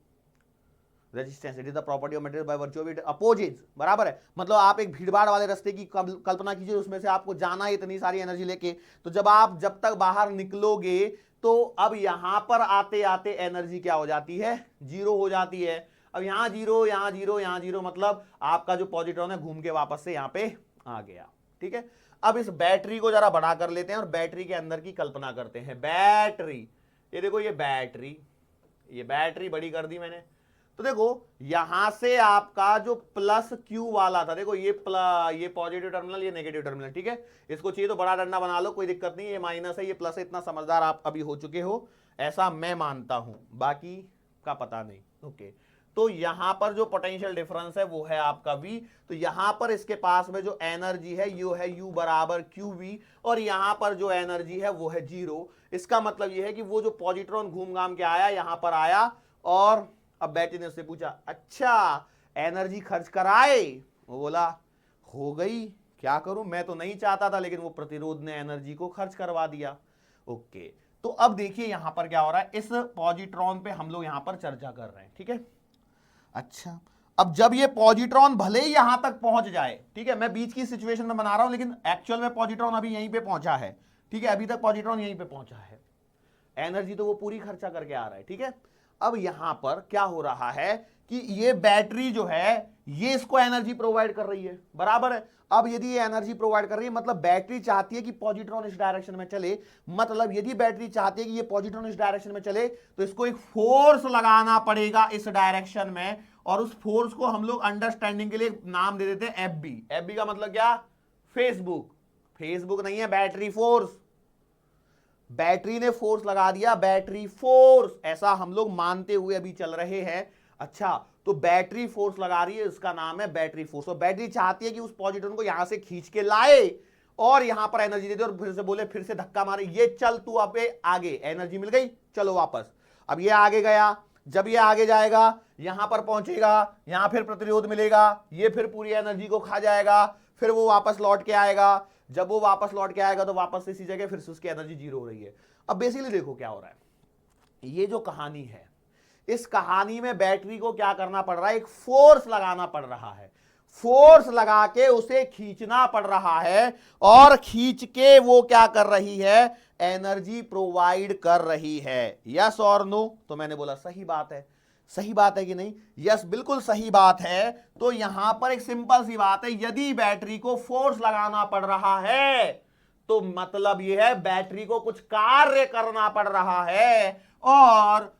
resistance it is the property of material by virtue of it opposes, बराबर है। मतलब आप एक भीड़भाड़ वाले रास्ते की कल्पना कीजिए, उसमें से आपको जाना है इतनी सारी एनर्जी लेके, तो जब तक बाहर निकलोगे तो अब यहां पर आते आते एनर्जी क्या हो जाती है, 0 हो जाती है। अब यहां 0 यहां 0 यहां 0, मतलब आपका जो पॉजिट्रॉन है घूम के वापस से यहां पे आ गया, ठीक है। अब इस बैटरी को जरा बड़ा कर लेते हैं और बैटरी के अंदर की कल्पना करते हैं। बैटरी, ये देखो ये बैटरी बड़ी कर दी मैंने, तो देखो यहां से आपका जो प्लस Q वाला था, देखो ये पॉजिटिव टर्मिनल, ये नेगेटिव टर्मिनल, ठीक है। इसको चाहिए तो बड़ा डंडा बना लो, कोई दिक्कत नहीं, ये माइनस है ये प्लस है, इतना समझदार आप अभी हो चुके हो, ऐसा मैं मानता हूं, बाकी का पता नहीं। ओके, तो यहां पर जो पोटेंशियल डिफरेंस है वो है आपका V, तो यहां पर इसके पास में जो एनर्जी है यो है U बराबर QV, और यहां पर जो एनर्जी है वो है 0। इसका मतलब यह है कि वो जो पॉजिट्रॉन घूम घाम के आया यहां पर आया, और अब बैटरी ने उससे पूछा अच्छा एनर्जी खर्च कराए, वो बोला हो गई, क्या करूं, मैं तो नहीं चाहता था लेकिन वो प्रतिरोध ने एनर्जी को खर्च करवा दिया। ओके, तो अब देखिए यहां पर क्या हो रहा है, इस पॉजिट्रॉन पे हम लोग यहां पर चर्चा कर रहे हैं, ठीक है। अच्छा, अब जब ये पॉजिट्रॉन भले ही यहां तक पहुंच जाए, ठीक है, मैं बीच की सिचुएशन में बना रहा हूं लेकिन एक्चुअल में पॉजिट्रॉन अभी यहीं पे पहुंचा है, ठीक है, अभी तक पॉजिट्रॉन यहीं पे पहुंचा है, एनर्जी तो वो पूरी खर्चा करके आ रहा है, ठीक है। अब यहां पर क्या हो रहा है कि ये बैटरी जो है ये इसको एनर्जी प्रोवाइड कर रही है, बराबर है। अब यदि ये एनर्जी प्रोवाइड कर रही है मतलब बैटरी चाहती है कि पॉजिट्रॉन इस डायरेक्शन में चले, मतलब यदि बैटरी चाहती है कि ये पॉजिट्रॉन इस डायरेक्शन में चले तो इसको एक फोर्स लगाना पड़ेगा इस डायरेक्शन में, और उस फोर्स को हम लोग अंडरस्टैंडिंग के लिए नाम दे देते हैं एफबी। एफबी का मतलब क्या, फेसबुक। फेसबुक नहीं है, बैटरी फोर्स। बैटरी ने फोर्स लगा दिया, बैटरी फोर्स, ऐसा हम लोग मानते हुए अभी चल रहे हैं। अच्छा, तो बैटरी फोर्स लगा रही है, इसका नाम है बैटरी फोर्स। और बैटरी चाहती है कि उस पॉजिट्रॉन को यहां से खींच के लाए और यहां पर एनर्जी दे दे और फिर से बोले, फिर से धक्का मारे, ये चल तू अब आगे, एनर्जी मिल गई, चलो वापस। अब ये आगे गया, जब ये आगे जाएगा यहां पर पहुंचेगा, यहां फिर प्रतिरोध मिलेगा, ये फिर पूरी एनर्जी को खा जाएगा, फिर वो वापस लौट के आएगा। जब वो वापस लौट के आएगा तो वापस से इसी जगह फिर से उसकी एनर्जी जीरो हो रही है। अब बेसिकली देखो क्या हो रहा है, ये जो कहानी है, इस कहानी में बैटरी को क्या करना पड़ रहा है, एक फोर्स लगाना पड़ रहा है, फोर्स लगा के उसे खींचना पड़ रहा है, और खींच के वो क्या कर रही है, एनर्जी प्रोवाइड कर रही है। यस और नो? तो मैंने बोला सही बात है। सही बात है कि नहीं? यस, बिल्कुल सही बात है। तो यहां पर एक सिंपल सी बात है, यदि बैटरी को फोर्स लगाना पड़ रहा है तो मतलब यह है बैटरी को कुछ कार्य करना पड़ रहा है। और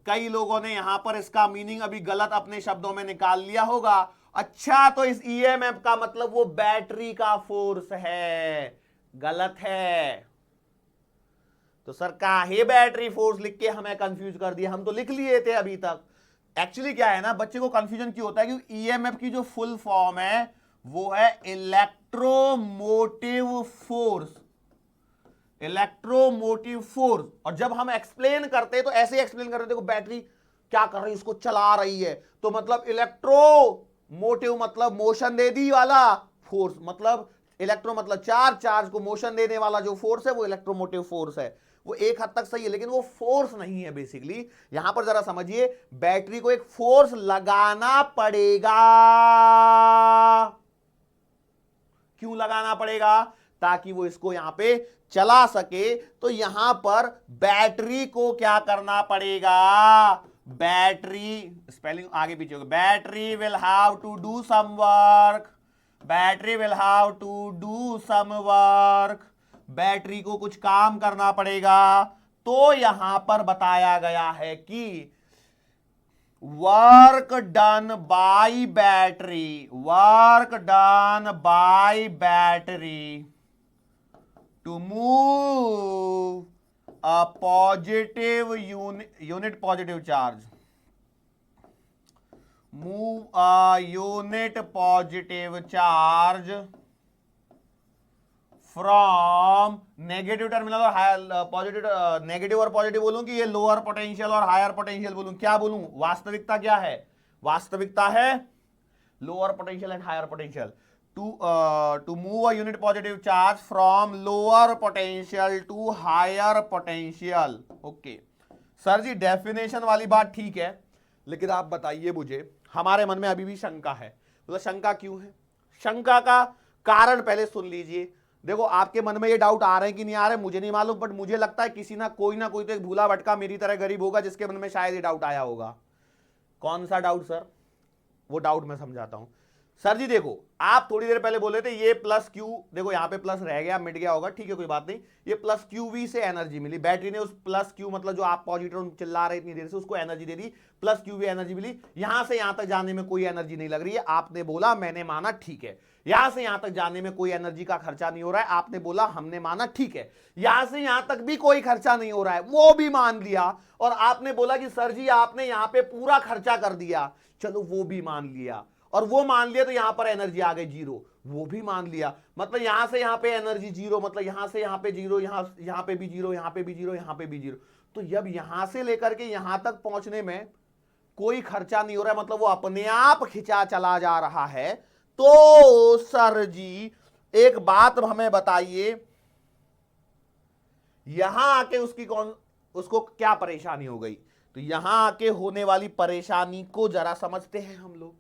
कई लोगों ने यहां पर इसका मीनिंग अभी गलत अपने शब्दों में निकाल लिया होगा। अच्छा, तो इस ईएमएफ का मतलब वो बैटरी का फोर्स है। गलत है। तो सर काहे बैटरी फोर्स लिख के हमें कंफ्यूज कर दिया, हम तो लिख लिए थे अभी तक। एक्चुअली क्या है ना, बच्चे को कंफ्यूजन क्यों होता है, क्योंकि ईएमएफ की जो फुल फॉर्म है वो है इलेक्ट्रोमोटिव फोर्स। Electromotive force. और जब हम एक्सप्लेन करते तो ऐसे एक्सप्लेन कर रहे, देखो बैटरी क्या कर रही है, इसको चला रही है, तो मतलब इलेक्ट्रोमोटिव मतलब मोशन दे दी वाला फोर्स, मतलब इलेक्ट्रो मतलब चार्ज, चार्ज को मोशन देने वाला जो फोर्स है वो इलेक्ट्रोमोटिव फोर्स है। वो एक हद तक सही है लेकिन वो फोर्स नहीं है। बेसिकली यहां पर जरा समझिए, बैटरी को एक फोर्स लगाना पड़ेगा। क्यों लगाना पड़ेगा? ताकि वो इसको यहां पे चला सके। तो यहां पर बैटरी को क्या करना पड़ेगा, बैटरी, स्पेलिंग आगे पीछे होगा, battery will have to do some work, battery will have to do some work, battery को कुछ काम करना पड़ेगा। तो यहां पर बताया गया है कि work done by battery, work done by battery to move a positive unit positive charge, move a unit positive charge from negative terminal और पॉजिटिव, नेगेटिव और पॉजिटिव बोलूं कि ये लोअर पोटेंशियल और हायर पोटेंशियल बोलूं, क्या बोलूं? वास्तविकता क्या है? वास्तविकता है lower potential and higher potential. To move a unit positive charge from lower potential to higher potential. Okay sir ji, definition वाली बात ठीक है, लेकिन आप बताइए मुझे, हमारे मन में अभी भी शंका है। तो शंका क्यों है? शंका का कारण पहले सुन लीजिए। देखो आपके मन में ये डाउट आ रहे हैं कि नहीं आ रहे मुझे नहीं मालूम, बट मुझे लगता है किसी ना कोई तो एक भूला भटका मेरी तरह गरीब होगा जिसके मन में शायद ये डाउट आया होगा। कौन सा डाउट सर? वो डाउट मैं समझाता हूं। सर जी देखो, आप थोड़ी देर पहले बोले थे ये प्लस क्यू, देखो यहां पे प्लस रह गया, मिट गया होगा, ठीक है कोई बात नहीं। ये प्लस क्यू वी से एनर्जी मिली, बैटरी ने उस प्लस क्यू मतलब जो आप पॉजिट्रॉन चिल्ला रहे इतनी देर से उसको एनर्जी दे दी, प्लस क्यू वी एनर्जी मिली। यहां से यहां तक जाने में कोई एनर्जी नहीं लग रही है, आपने बोला, मैंने माना, ठीक है। यहां से यहां तक जाने में कोई एनर्जी का खर्चा नहीं हो रहा है, आपने बोला, हमने माना, ठीक है। यहां से यहां तक भी कोई खर्चा नहीं हो रहा है, वो भी मान लिया। और आपने बोला कि सर जी आपने यहां पे पूरा खर्चा कर दिया, चलो वो भी मान लिया। और वो मान लिया तो यहां पर एनर्जी आ गई जीरो, वो भी मान लिया। मतलब यहां से यहां पे एनर्जी जीरो, मतलब यहां से यहां पे जीरो, यहां पे भी जीरो, यहां पे भी जीरो, यहां पे भी जीरो। तो जब यहां से लेकर के यहां तक पहुंचने में कोई खर्चा नहीं हो रहा है, मतलब वो अपने आप खिंचा चला जा रहा है। तो सर जी एक बात हमें बताइए, यहां आके उसको क्या परेशानी हो गई? तो यहां आके होने वाली परेशानी को जरा समझते हैं हम लोग।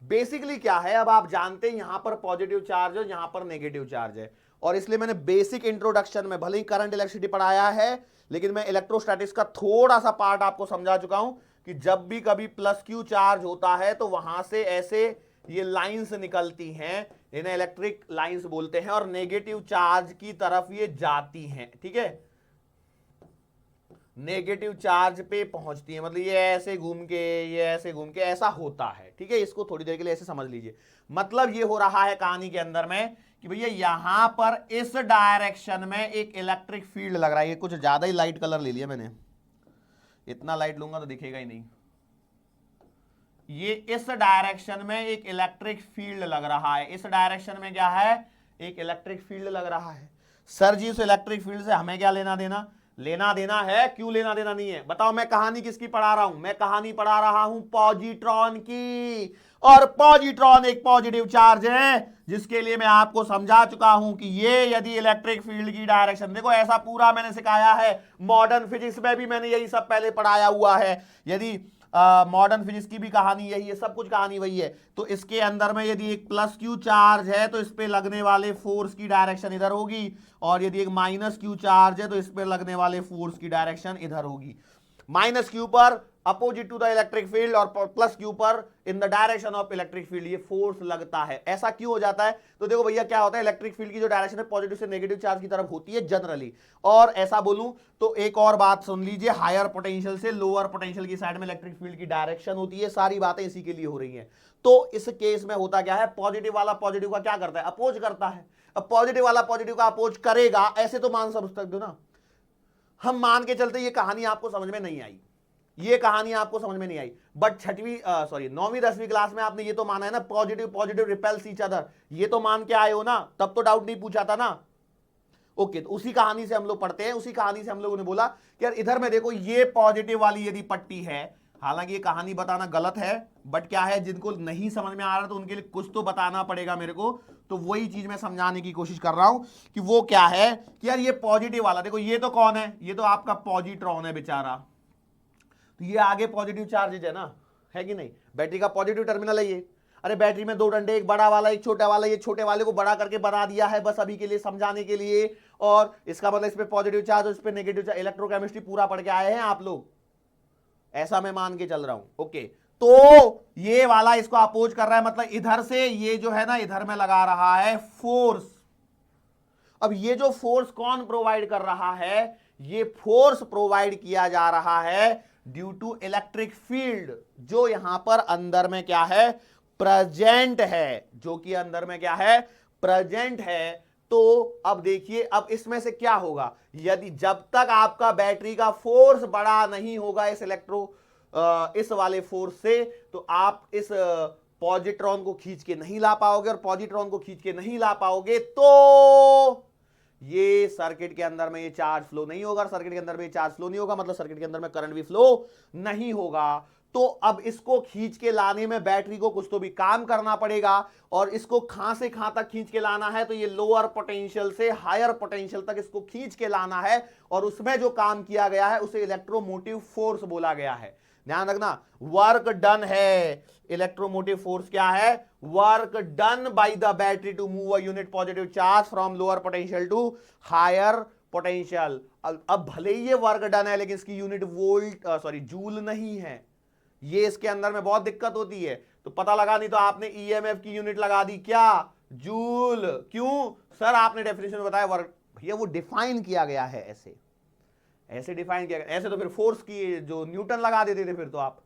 बेसिकली क्या है, अब आप जानते हैं यहां पर पॉजिटिव चार्ज है, यहां पर नेगेटिव चार्ज है, और इसलिए मैंने बेसिक इंट्रोडक्शन में भले ही करंट इलेक्ट्रिसिटी पढ़ाया है, लेकिन मैं इलेक्ट्रोस्टैटिक्स का थोड़ा सा पार्ट आपको समझा चुका हूं कि जब भी कभी प्लस क्यू चार्ज होता है तो वहां से ऐसे ये लाइंस निकलती हैं, इन्हें इलेक्ट्रिक लाइंस बोलते हैं, और नेगेटिव चार्ज की तरफ ये जाती हैं, ठीक है, नेगेटिव चार्ज पे पहुंचती है, मतलब ये ऐसे घूम के, ये ऐसे घूम के, ऐसा होता है, ठीक है। इसको थोड़ी देर के लिए ऐसे समझ लीजिए। मतलब ये हो रहा है कहानी के अंदर में कि भैया यहां पर इस डायरेक्शन में एक इलेक्ट्रिक फील्ड लग रहा है। ये कुछ ज्यादा ही लाइट कलर ले लिया मैंने, इतना लाइट लूंगा तो दिखेगा ही नहीं। ये इस डायरेक्शन में एक इलेक्ट्रिक फील्ड लग रहा है, इस डायरेक्शन में क्या है, एक इलेक्ट्रिक फील्ड लग रहा है। सर जी उस इलेक्ट्रिक फील्ड से हमें क्या लेना देना? लेना देना है, क्यों लेना देना नहीं है बताओ? मैं कहानी किसकी पढ़ा रहा हूं? मैं कहानी पढ़ा रहा हूं पॉजिट्रॉन की, और पॉजिट्रॉन एक पॉजिटिव चार्ज है, जिसके लिए मैं आपको समझा चुका हूं कि ये यदि इलेक्ट्रिक फील्ड की डायरेक्शन, देखो ऐसा पूरा मैंने सिखाया है, मॉडर्न फिजिक्स में भी मैंने यही सब पहले पढ़ाया हुआ है। यदि मॉडर्न फिजिक्स की भी कहानी यही है, सब कुछ कहानी वही है। तो इसके अंदर में यदि एक प्लस क्यू चार्ज है तो इस पे लगने वाले फोर्स की डायरेक्शन इधर होगी, और यदि एक माइनस क्यू चार्ज है तो इस पे लगने वाले फोर्स की डायरेक्शन इधर होगी। माइनस क्यू पर opposite to the electric field और प्लस क्यू पर in the direction of electric field ये फोर्स लगता है। ऐसा क्यों हो जाता है? तो देखो भैया क्या होता है, इलेक्ट्रिक फील्ड की जो डायरेक्शन है पॉजिटिव से नेगेटिव चार्ज की तरफ होती है जनरली। और ऐसा बोलूं तो एक और बात सुन लीजिए, हायर पोटेंशियल से लोअर पोटेंशियल की साइड में इलेक्ट्रिक फील्ड की डायरेक्शन होती है। सारी बातें इसी के लिए हो रही हैं। तो इस केस में होता क्या है, पॉजिटिव वाला पॉजिटिव का क्या करता है, अपोज करता है। अब पॉजिटिव वाला पॉजिटिव का अपोज करेगा, ऐसे तो मान समझ सकते हो ना। हम मान के चलते ये कहानी आपको समझ में नहीं आई, ये कहानी आपको समझ में नहीं आई, बट छठवीं 9वीं 10वीं क्लास में आपने ये तो माना है ना, positive positive repels each other, ये तो मान के आए हो ना, तब तो डाउट नहीं पूछा था ना। ओके, तो उसी कहानी से हम लोग पढ़ते हैं। उसी कहानी से हम लोगों ने बोला कि यार इधर में देखो ये पॉजिटिव वाली यदि पट्टी है, हालांकि ये कहानी बताना गलत है, बट क्या है, जिनको नहीं समझ में आ रहा तो उनके लिए कुछ तो बताना पड़ेगा मेरे को। तो वही चीज मैं समझाने की कोशिश कर रहा हूं कि वो क्या है कि यार ये पॉजिटिव वाला देखो, ये तो कौन है, ये तो आपका पॉजिट्रॉन है बेचारा। तो ये आगे पॉजिटिव चार्जेज है ना, है कि नहीं? बैटरी का पॉजिटिव टर्मिनल है ये। अरे बैटरी में दो डंडे, एक बड़ा वाला एक छोटा वाला, ये छोटे वाले को बड़ा करके बना दिया है बस अभी के लिए समझाने के लिए। और इसका मतलब इस पे पॉजिटिव चार्ज और इस पे नेगेटिव चार्ज, इलेक्ट्रोकेमिस्ट्री पूरा पढ़ के आए हैं आप लोग, ऐसा मैं मान के चल रहा हूं। ओके, तो ये वाला इसको अपोज कर रहा है, मतलब इधर से ये जो है ना, इधर में लगा रहा है फोर्स। अब ये जो फोर्स कौन प्रोवाइड कर रहा है? ये फोर्स प्रोवाइड किया जा रहा है ड्यू टू इलेक्ट्रिक फील्ड, जो यहां पर अंदर में क्या है, प्रेजेंट है, जो कि अंदर में क्या है, प्रेजेंट है। तो अब देखिए, अब इसमें से क्या होगा, यदि जब तक आपका बैटरी का फोर्स बड़ा नहीं होगा इस वाले फोर्स से, तो आप इस पॉजिट्रॉन को खींच के नहीं ला पाओगे, और पॉजिट्रॉन को खींच के नहीं ला पाओगे तो ये सर्किट के अंदर में ये चार्ज फ्लो नहीं होगा। सर्किट के अंदर में ये चार्ज फ्लो नहीं होगा, मतलब सर्किट के अंदर में करंट भी फ्लो नहीं होगा। तो अब इसको खींच के लाने में बैटरी को कुछ तो भी काम करना पड़ेगा, और इसको कहां से कहां तक खींच के लाना है, तो ये लोअर पोटेंशियल से हायर पोटेंशियल तक इसको खींच के लाना है, और उसमें जो काम किया गया है उसे इलेक्ट्रोमोटिव फोर्स बोला गया है। ध्यान रखना, वर्क डन है, इलेक्ट्रोमोटिव फोर्स क्या है, work done by the battery to move a unit positive charge from lower potential to higher potential. अब भले ही ये वर्क डन है, लेकिन इसकी यूनिट जूल नहीं है। ये इसके अंदर में बहुत दिक्कत होती है। तो पता लगा नहीं तो आपने ईएमएफ की यूनिट लगा दी क्या, जूल। क्यों सर, आपने डेफिनेशन में बताया वर्क, भैया वो डिफाइन किया गया है, ऐसे डिफाइन किया गया। ऐसे तो फिर फोर्स की जो न्यूटन लगा देते थे फिर तो आप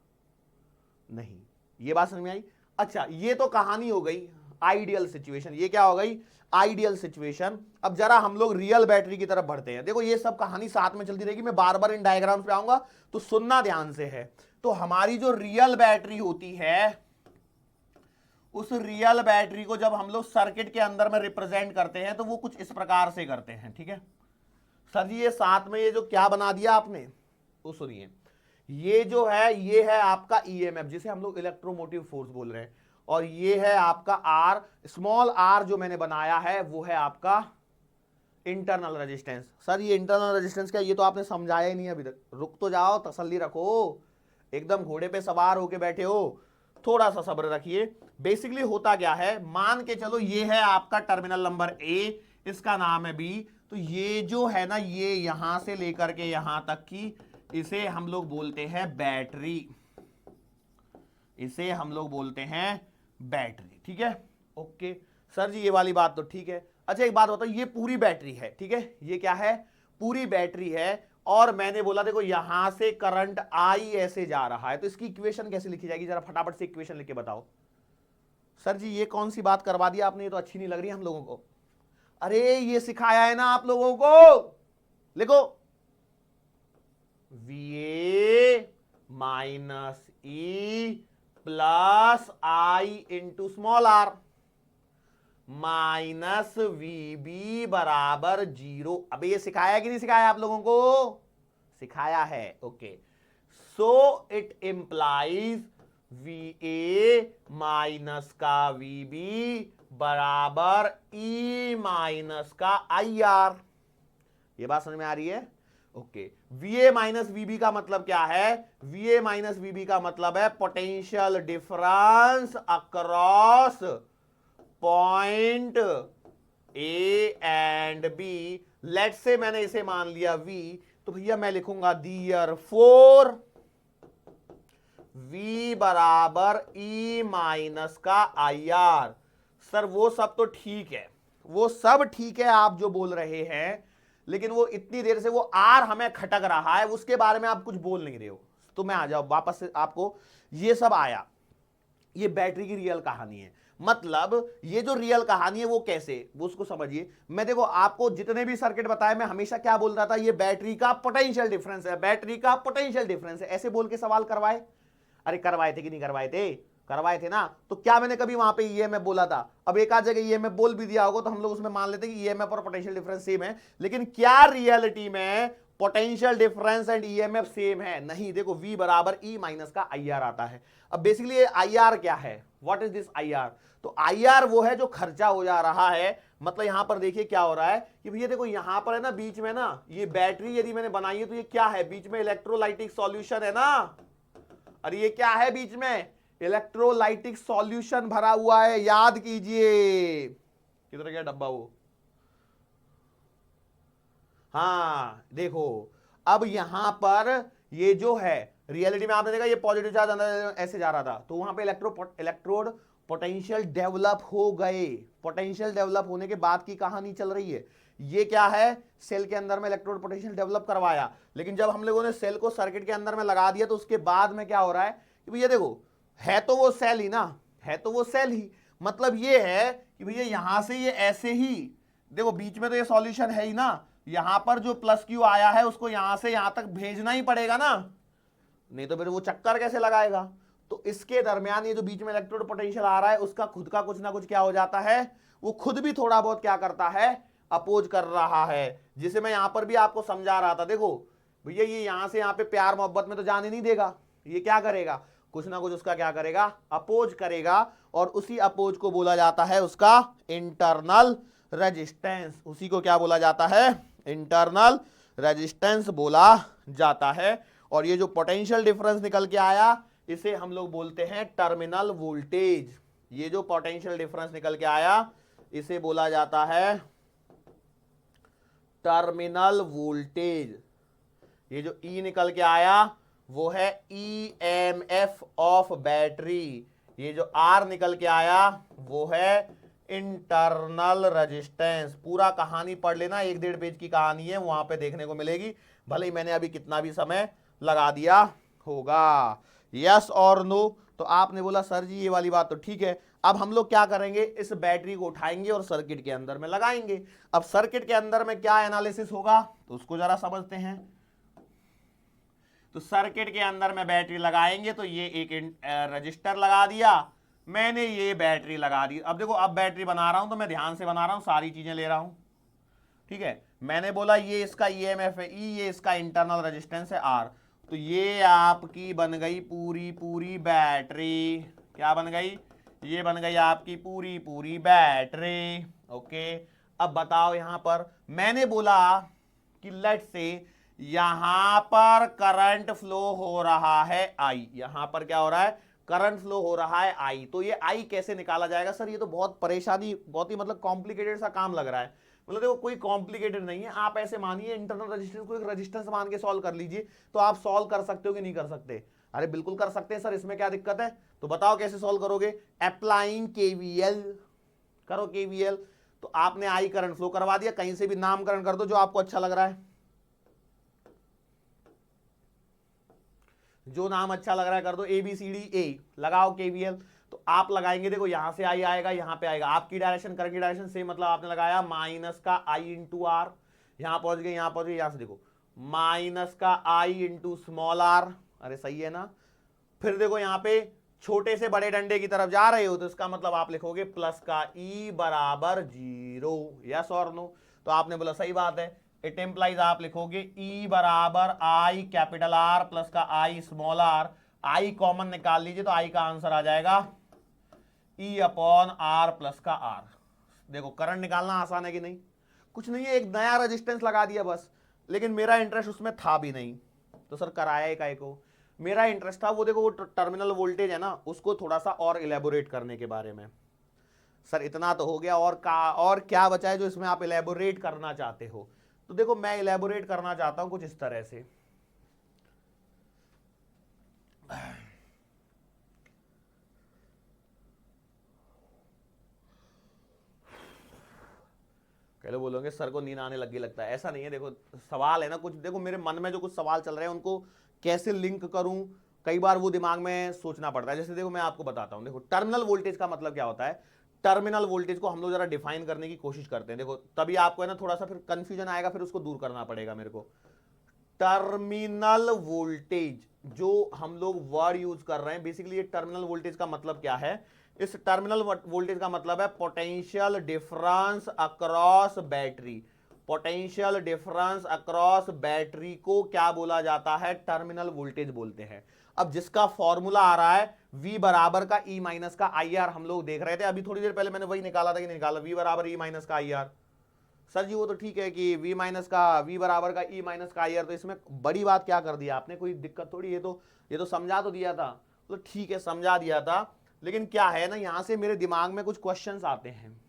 नहीं। ये बात समझ में आई? अच्छा, ये तो कहानी हो गई आइडियल सिचुएशन। ये क्या हो गई, आइडियल सिचुएशन। अब जरा हम लोग रियल बैटरी की तरफ बढ़ते हैं। देखो ये सब कहानी साथ में चलती रहेगी, मैं बार बार इन डायग्राम्स पे आऊंगा तो सुनना ध्यान से है। तो हमारी जो रियल बैटरी होती है, उस रियल बैटरी को जब हम लोग सर्किट के अंदर में रिप्रेजेंट करते हैं तो वो कुछ इस प्रकार से करते हैं, ठीक है सर जी। ये साथ में ये जो क्या बना दिया आपने, वो सुनिए, ये जो है ये है आपका ईएमएफ, जिसे हम लोग इलेक्ट्रोमोटिव फोर्स बोल रहे हैं। और ये है आपका आर, स्मॉल आर जो मैंने बनाया है वो है आपका इंटरनल रेजिस्टेंस। सर ये इंटरनल रेजिस्टेंस क्या, ये तो आपने समझाया ही नहीं अभी तक। रुक तो जाओ, तसल्ली रखो, एकदम घोड़े पे सवार होके बैठे हो, थोड़ा सा सब्र रखिए। बेसिकली होता क्या है, मान के चलो ये है आपका टर्मिनल नंबर ए, इसका नाम है बी, तो ये जो है ना, ये यहां से लेकर के यहां तक की, इसे हम लोग बोलते हैं बैटरी, इसे हम लोग बोलते हैं बैटरी। ठीक है, ओके सर जी ये वाली बात तो ठीक है। अच्छा एक बात बताओ, ये पूरी बैटरी है, ठीक है, ये क्या है, पूरी बैटरी है, और मैंने बोला देखो यहां से करंट आई ऐसे जा रहा है, तो इसकी इक्वेशन कैसे लिखी जाएगी, जरा फटाफट से इक्वेशन लिख के बताओ। सर जी ये कौन सी बात करवा दी आपने, ये तो अच्छी नहीं लग रही हम लोगों को। अरे ये सिखाया है ना आप लोगों को, लिखो VA minus E plus I into small R minus VB बराबर 0। अब ये सिखाया कि नहीं सिखाया आप लोगों को, सिखाया है, okay. So it implies VA minus का VB बराबर E माइनस का IR। ये बात समझ में आ रही है, ओके। VA माइनस VB का मतलब क्या है, VA माइनस VB का मतलब है potential difference across point A and B। Let's say मैंने इसे मान लिया V, तो भैया मैं लिखूंगा देयरफॉर V बराबर E माइनस का IR। सर वो सब तो ठीक है, वो सब ठीक है आप जो बोल रहे हैं, लेकिन वो इतनी देर से वो R हमें खटक रहा है, उसके बारे में आप कुछ बोल नहीं रहे हो। तो मैं आ जाओ वापस से, आपको ये सब आया, ये बैटरी की रियल कहानी है। मतलब ये जो रियल कहानी है वो कैसे, वो उसको समझिए। मैं देखो आपको जितने भी सर्किट बताए, मैं हमेशा क्या बोल रहा था, ये बैटरी का पोटेंशियल डिफरेंस है, बैटरी का पोटेंशियल डिफरेंस है, ऐसे बोल के सवाल करवाए। अरे करवाए थे कि नहीं करवाए थे, करवाए थे ना। तो क्या मैंने कभी वहां पे ईएमएफ बोला था, अब एक आध जगह ईएमएफ बोल भी दिया होगा तो हम लोग उसमें मान लेते कि ईएमएफ और पोटेंशियल डिफरेंस सेम है, लेकिन क्या रियलिटी में potential difference and EMF same है? नहीं। देखो V बराबर E माइनस का IR आता है। अब बेसिकली ये IR क्या है, व्हाट इज दिस IR? तो IR वो है जो खर्चा हो जा रहा है। मतलब यहां पर देखिए क्या हो रहा है कि भैया देखो यहां पर है ना, बीच में ना ये बैटरी यदि मैंने बनाई है तो ये क्या है, बीच में इलेक्ट्रोलाइटिक सॉल्यूशन है ना। अरे ये क्या है, बीच में इलेक्ट्रोलाइटिक सॉल्यूशन भरा हुआ है, याद कीजिए। किधर गया डब्बा वो, हाँ देखो अब यहां पर ये जो है रियलिटी में आपने देखा ये पॉजिटिव चार्ज अंदर ऐसे जा रहा था, तो वहां पे इलेक्ट्रोड पोटेंशियल डेवलप हो गए। पोटेंशियल डेवलप होने के बाद की कहानी चल रही है। ये क्या है, सेल के अंदर में इलेक्ट्रोड पोटेंशियल डेवलप करवाया, लेकिन जब हम लोगों ने सेल को सर्किट के अंदर में लगा दिया तो उसके बाद में क्या हो रहा है कि भैया देखो है तो वो सेल ही ना, है तो वो सेल ही। मतलब ये है कि भैया यहां से ये ऐसे ही, देखो बीच में तो ये सॉल्यूशन है ही ना, यहां पर जो प्लस क्यू आया है उसको यहां से यहां तक भेजना ही पड़ेगा ना, नहीं तो फिर वो चक्कर कैसे लगाएगा। तो इसके दरमियान ये जो बीच में इलेक्ट्रोड पोटेंशियल आ रहा है उसका खुद का कुछ ना कुछ क्या हो जाता है, वो खुद भी थोड़ा बहुत क्या करता है, अपोज कर रहा है। जिसे मैं यहां पर भी आपको समझा रहा था, देखो भैया ये यहां से यहां पे प्यार मोहब्बत में तो जाने नहीं देगा, ये क्या करेगा, कुछ ना कुछ उसका क्या करेगा, अपोज करेगा, और उसी अपोज को बोला जाता है उसका इंटरनल रेजिस्टेंस। उसी को क्या बोला जाता है, इंटरनल रेजिस्टेंस बोला जाता है। और ये जो पोटेंशियल डिफरेंस निकल के आया इसे हम लोग बोलते हैं टर्मिनल वोल्टेज। ये जो पोटेंशियल डिफरेंस निकल के आया इसे बोला जाता है टर्मिनल वोल्टेज। ये जो E निकल के आया वो है EMF ऑफ बैटरी। ये जो R निकल के आया वो है इंटरनल रेजिस्टेंस। पूरा कहानी पढ़ लेना, 1-1.5 पेज की कहानी है, वहां पे देखने को मिलेगी, भले ही मैंने अभी कितना भी समय लगा दिया होगा। यस और नो? तो आपने बोला सर जी ये वाली बात तो ठीक है। अब हम लोग क्या करेंगे, इस बैटरी को उठाएंगे और सर्किट के अंदर में लगाएंगे। अब सर्किट के अंदर में क्या एनालिसिस होगा तो उसको जरा समझते हैं। तो सर्किट के अंदर में बैटरी लगाएंगे, तो ये एक रजिस्टर लगा दिया मैंने, ये बैटरी लगा दी। अब देखो अब बैटरी बना रहा हूं तो मैं ध्यान से बना रहा हूं, सारी चीजें ले रहा हूं, ठीक है। मैंने बोला ये इसका EMF है E, ये इसका इंटरनल रेजिस्टेंस है R। तो ये आपकी बन गई पूरी पूरी बैटरी। क्या बन गई, ये बन गई आपकी पूरी पूरी बैटरी। ओके, अब बताओ यहां पर मैंने बोला कि लेट से यहां पर करंट फ्लो हो रहा है आई, यहां पर क्या हो रहा है, करंट फ्लो हो रहा है आई। तो ये आई कैसे निकाला जाएगा सर, ये तो बहुत परेशानी, बहुत ही मतलब कॉम्प्लिकेटेड सा काम लग रहा है। मतलब देखो कोई कॉम्प्लिकेटेड नहीं है, आप ऐसे मानिए इंटरनल रेजिस्टेंस को एक रेजिस्टेंस मान के सॉल्व कर लीजिए, तो आप सॉल्व कर सकते हो कि नहीं कर सकते? अरे बिल्कुल कर सकते हैं सर, इसमें क्या दिक्कत है? तो बताओ कैसे सॉल्व करोगे? अप्लाइंग केवीएल, करो केवीएल। तो आपने आई करंट फ्लो करवा दिया, कहीं से भी नामकरण कर दो जो आपको अच्छा लग रहा है, जो नाम अच्छा लग रहा है कर दो, A B C D A, लगाओ केवीएल। तो आप लगाएंगे, देखो यहां से आई आएगा, यहां पे आएगा, आपकी डायरेक्शन करंट की डायरेक्शन सेम, मतलब आपने लगाया माइनस का आई इंटू आर, यहां पहुंच गए, यहां पहुंच गए, यहां से देखो माइनस का आई इंटू स्मॉल आर, अरे सही है ना। फिर देखो यहां पे छोटे से बड़े डंडे की तरफ जा रहे हो, तो इसका मतलब आप लिखोगे प्लस का ई बराबर 0, यस और नो? तो आपने बोला सही बात है, इट इंप्लाइज आप लिखोगे ई बराबर आई कैपिटल आर प्लस का I small R, I common निकाल लीजिए तो आई का आंसर आ जाएगा ई अपॉन आर प्लस का आर। देखो करंट निकालना आसान है कि नहीं? कुछ नहीं है, एक नया रेजिस्टेंस लगा दिया बस, लेकिन मेरा इंटरेस्ट उसमें था भी नहीं, तो सर कराया एक आई को। मेरा इंटरेस्ट था वो देखो वो टर्मिनल वोल्टेज है ना, उसको थोड़ा सा और इलेबोरेट करने के बारे में। सर इतना तो हो गया, और क्या बचा है जो इसमें आप इलेबोरेट करना चाहते हो? तो देखो मैं इलेबोरेट करना चाहता हूं कुछ इस तरह से। पहले बोलोगे सर को नींद आने लगी लगता है, ऐसा नहीं है। देखो सवाल है ना कुछ, देखो मेरे मन में जो कुछ सवाल चल रहे हैं उनको कैसे लिंक करूं, कई बार वो दिमाग में सोचना पड़ता है। जैसे देखो मैं आपको बताता हूं, देखो टर्मिनल वोल्टेज का मतलब क्या होता है, टर्मिनल वोल्टेज को हम लोग जरा डिफाइन करने की कोशिश करते हैं। देखो तभी आपको है ना थोड़ा सा फिर कंफ्यूजन आएगा, फिर उसको दूर करना पड़ेगा मेरे को। टर्मिनल वोल्टेज जो हम लोग वर्ड यूज कर रहे हैं, बेसिकली ये टर्मिनल वोल्टेज का मतलब क्या है? इस टर्मिनल वोल्टेज का मतलब है potential difference across battery. Potential difference across battery को क्या बोला जाता है? टर्मिनल वोल्टेज बोलते हैं। अब जिसका फॉर्मूला आ रहा है V बराबर का E माइनस का IR, हम लोग देख रहे थे अभी थोड़ी देर पहले, मैंने वही निकाला था कि नहीं निकाला, V बराबर E माइनस का IR। सर जी वो तो ठीक है कि V बराबर का E माइनस का IR, तो इसमें बड़ी बात क्या कर दिया आपने, कोई दिक्कत थोड़ी, ये तो समझा तो दिया था, तो ठीक है समझा दिया था। लेकिन क्या है ना, यहां से मेरे दिमाग में कुछ क्वेश्चंस आते हैं,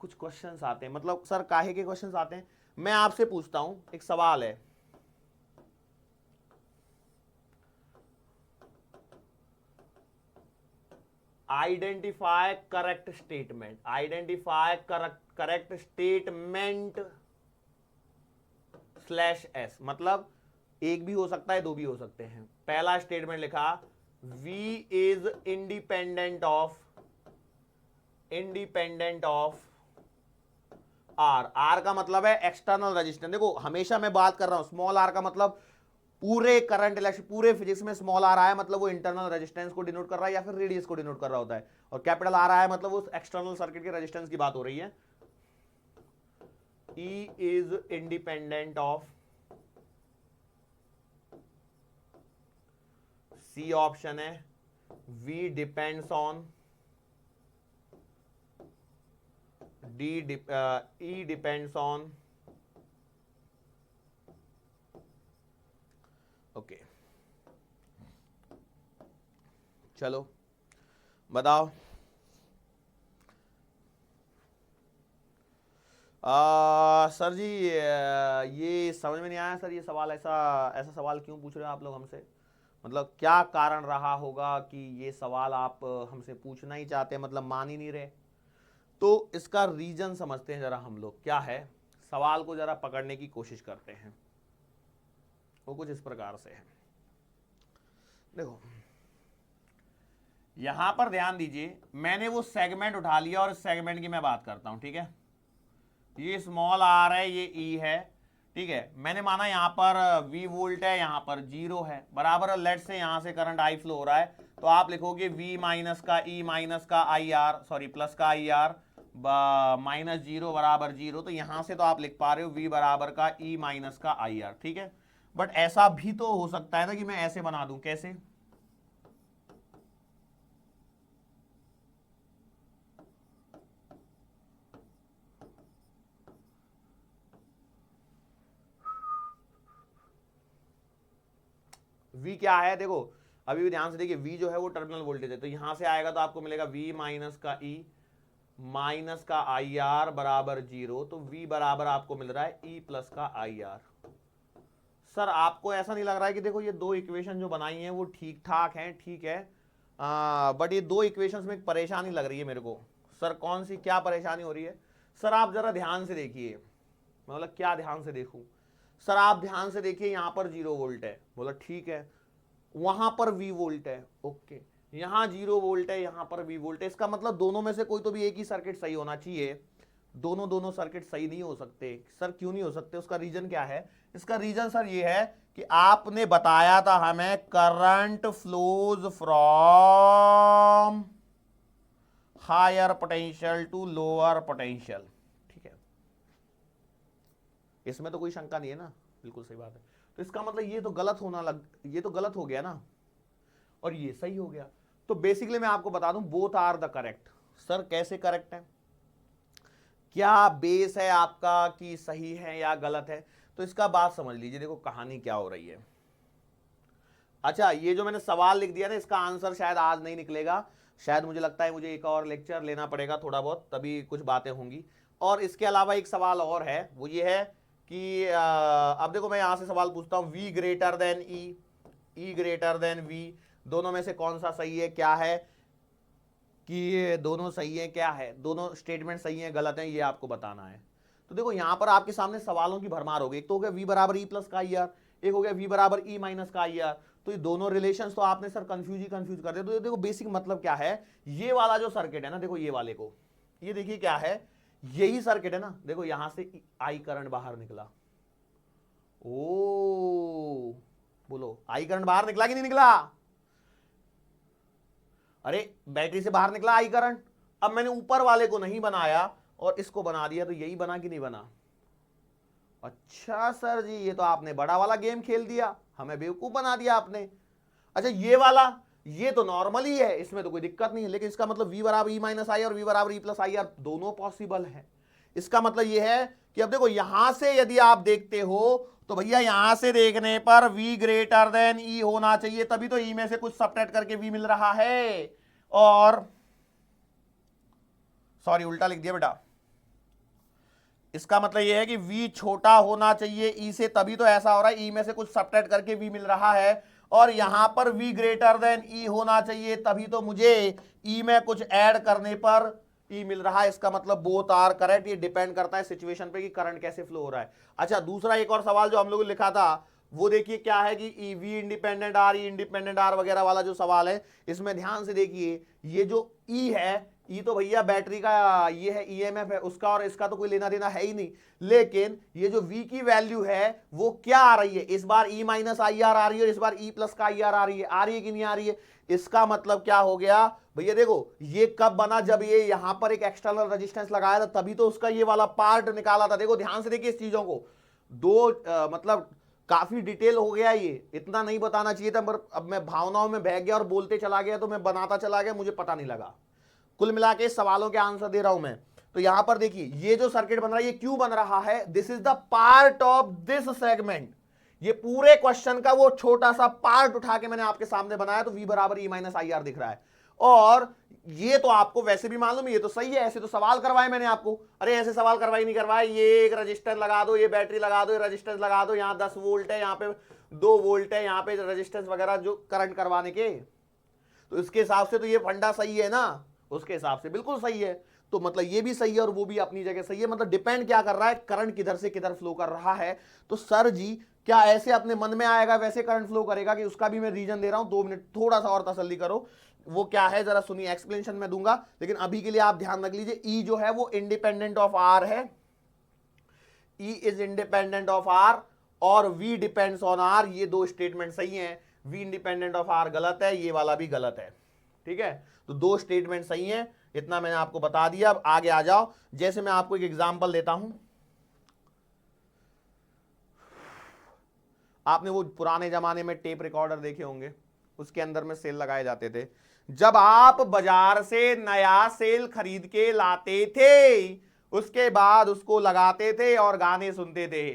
कुछ क्वेश्चंस आते हैं, मतलब सर काहे के क्वेश्चंस आते हैं? मैं आपसे पूछता हूं, एक सवाल है, identify correct statement, identify correct statement slash S, मतलब एक भी हो सकता है, दो भी हो सकते हैं। पहला स्टेटमेंट लिखा V is independent of R का मतलब है एक्सटर्नल रेजिस्टेंस। देखो हमेशा मैं बात कर रहा हूं, स्मॉल r का मतलब पूरे करंट इलेक्ट्रिक पूरे फिजिक्स में स्मॉल r आया मतलब वो इंटरनल रेजिस्टेंस को डिनोट कर रहा है या फिर रेडियस को डिनोट कर रहा होता है, और कैपिटल R आया मतलब उस एक्सटर्नल सर्किट के रेजिस्टेंस की बात हो रही है। E is independent of, C option है, V depends on, E depends on. Okay चलो बताओ। सर जी ये समझ में नहीं आया सर, ये सवाल ऐसा सवाल क्यों पूछ रहे हो आप लोग हमसे? मतलब क्या कारण रहा होगा कि ये सवाल आप हमसे पूछना ही चाहते हैं, मतलब मान ही नहीं रहे? तो इसका रीजन समझते हैं जरा हम लोग, क्या है सवाल को जरा पकड़ने की कोशिश करते हैं। वो कुछ इस प्रकार से है, देखो यहां पर ध्यान दीजिए, मैंने वो सेगमेंट उठा लिया और इस सेगमेंट की मैं बात करता हूं, ठीक है? ये स्मॉल r है, ये E है, ठीक है? मैंने माना यहां पर V वोल्ट है, यहां पर 0 है, बराबर। लेट से यहां से करंट I फ्लो हो रहा है, तो आप लिखोगे V माइनस का E माइनस का IR, सॉरी प्लस का IR माइनस 0 बराबर 0। तो यहां से तो आप लिख पा रहे हो V बराबर का E माइनस का IR, ठीक है? बट ऐसा भी तो हो सकता है ना कि मैं ऐसे बना दूं, कैसे? V क्या है, देखो अभी भी ध्यान से देखिए, V जो है वो टर्मिनल वोल्टेज है, तो यहां से आएगा तो आपको मिलेगा V माइनस का E माइनस का IR बराबर 0, तो V बराबर आपको मिल रहा है E प्लस का IR। सर आपको ऐसा नहीं लग रहा है कि देखो ये दो इक्वेशन जो बनाई हैं वो ठीक ठाक हैं, ठीक है, बट ये दो इक्वेशंस में एक परेशानी लग रही है मेरे को। सर कौन सी, क्या परेशानी हो रही है? सर आप जरा ध्यान से देखिए, मतलब क्या ध्यान से देखूं? सर आप ध्यान से देखिए, यहां पर 0 वोल्ट है, बोला ठीक है, वहां पर V वोल्ट है, ओके, यहां 0 वोल्ट है, यहां पर V वोल्ट है, इसका मतलब दोनों में से कोई तो भी एक ही सर्किट सही होना चाहिए। दोनों सर्किट सही नहीं हो सकते। सर क्यों नहीं हो सकते? उसका रीजन क्या है? इसका रीजन सर ये है कि आपने बताया था हमें current flows from higher potential to lower potential, ठीक है, इसमें तो कोई शंका नहीं है ना, बिल्कुल सही बात है। तो इसका मतलब ये तो गलत हो गया ना, और ये सही हो गया। तो बेसिकली मैं आपको बता दूं, both are the correct. Sir कैसे करेक्ट है? क्या बेस है आपका कि सही है या गलत है? तो इसका बात समझ लीजिए, देखो कहानी क्या हो रही है। अच्छा, ये जो मैंने सवाल लिख दिया ना, इसका आंसर शायद आज नहीं निकलेगा, शायद मुझे लगता है मुझे एक और लेक्चर लेना पड़ेगा थोड़ा बहुत, तभी कुछ बातें होंगी। और इसके अलावा एक सवाल और है, वो ये है कि अब देखो मैं यहां से सवाल पूछता हूं, V greater than E greater than V, दोनों में से कौन सा सही है, क्या है कि ये दोनों सही है, क्या है, दोनों स्टेटमेंट सही है गलत है, ये आपको बताना है। तो देखो यहां पर आपके सामने सवालों की भरमार हो गई। एक तो हो गया V बराबर E प्लस का IR, एक हो गया V बराबर E माइनस का IR। तो ये दोनों रिलेशंस तो आपने सर कंफ्यूज कर दिया। तो देखो बेसिक मतलब क्या है, ये वाला जो सर्किट है ना, देखो ये वाले को, ये देखिए क्या है, यही सर्किट है ना, देखो यहां से I करंट बाहर निकला। ओ बोलो, I करंट बाहर निकला कि नहीं निकला? अरे बैटरी से बाहर निकला I करंट। अब मैंने ऊपर वाले को नहीं बनाया और इसको बना दिया, तो यही बना कि नहीं बना? अच्छा सर जी, ये तो आपने बड़ा वाला गेम खेल दिया, हमें बेवकूफ बना दिया आपने। अच्छा ये वाला, ये तो नॉर्मल ही है, इसमें तो कोई दिक्कत नहीं है, लेकिन इसका मतलब V बराबर E माइनस आई और V बराबर E प्लस IR दोनों पॉसिबल है। इसका मतलब ये है कि अब देखो यहां से यदि आप देखते हो तो भैया यहां से देखने पर V ग्रेटर देन E होना चाहिए, तभी तो E में से कुछ सबट्रैक्ट करके V मिल रहा है। और सॉरी उल्टा लिख दिया बेटा, इसका मतलब यह है कि V छोटा होना चाहिए E से, तभी तो ऐसा हो रहा है, E में से कुछ सबट्रैक्ट करके V मिल रहा है। और यहां पर V ग्रेटर देन E होना चाहिए, तभी तो मुझे E में कुछ ऐड करने पर E मिल रहा है। इसका मतलब बोथ आर करेक्ट। ये डिपेंड करता है सिचुएशन पे कि करंट कैसे फ्लो हो रहा है। अच्छा दूसरा एक और सवाल जो हम लोगों ने लिखा था, वो देखिए क्या है कि V independent R, E independent R वगैरह वाला जो सवाल है, इसमें ध्यान से देखिए, ये जो E है, E तो भैया बैटरी का ये है, EMF है उसका, और इसका तो कोई लेना देना है ही नहीं। लेकिन ये जो V की वैल्यू है वो क्या आ रही है, इस बार E माइनस IR आ रही है और इस बार E प्लस का IR आ रही है कि नहीं आ रही है? इसका मतलब क्या हो गया भैया, देखो ये कब बना, जब ये यहां पर एक एक्सटर्नल रेजिस्टेंस लगाया था, तभी तो उसका ये वाला पार्ट निकाला था। देखो ध्यान से देखिए इस चीजों को, मतलब काफी डिटेल हो गया, ये इतना नहीं बताना चाहिए था, पर अब मैं भावनाओं में बह गया और बोलते चला गया, तो मैं बनाता चला गया, मुझे पता नहीं लगा। कुल मिला के सवालों के आंसर दे रहा हूं मैं। तो यहां पर देखिए ये जो सर्किट बन रहा है, ये क्यों बन रहा है? This is the part of this segment. ये पूरे क्वेश्चन का वो छोटा सा पार्ट उठा के मैंने आपके सामने बनाया, तो V बराबर E माइनस IR दिख रहा है। और ये तो आपको वैसे भी मालूम है, ये तो सही है, ऐसे तो सवाल करवाए मैंने आपको। अरे ऐसे सवाल करवाए नहीं करवाए, ये एक रजिस्टर लगा दो, ये बैटरी लगा दो, ये रजिस्टर लगा दो, यहाँ 10 वोल्ट है, यहाँ पे 2 वोल्ट है, यहाँ पे रजिस्टेंस वगैरह जो करंट करवाने के, तो इसके हिसाब से तो ये फंडा सही है ना, उसके हिसाब से बिल्कुल सही है। तो मतलब ये भी सही है और वो भी अपनी जगह सही है। मतलब डिपेंड क्या कर रहा है, करंट किधर से किधर फ्लो कर रहा है। तो सर जी क्या ऐसे अपने मन में आएगा वैसे करंट फ्लो करेगा कि, उसका भी मैं रीजन दे रहा हूं, 2 मिनट थोड़ा सा और तसल्ली करो। वो क्या है जरा सुनिए, एक्सप्लेनेशन में दूंगा, लेकिन अभी के लिए आप ध्यान रख लीजिए, E जो है वो इंडिपेंडेंट ऑफ R है, E is independent of R और V डिपेंड्स ऑन R। ये दो स्टेटमेंट सही हैं। V इंडिपेंडेंट ऑफ R गलत है, ये वाला भी गलत है, ठीक है। तो दो स्टेटमेंट सही हैं, इतना मैंने आपको बता दिया। अब आगे आ जाओ, जैसे मैं आपको एक एग्जांपल देता हूं। आपने वो पुराने जमाने में टेप रिकॉर्डर देखे होंगे, उसके अंदर में सेल लगाए जाते थे। जब आप बाजार से नया सेल खरीद के लाते थे, उसके बाद उसको लगाते थे और गाने सुनते थे,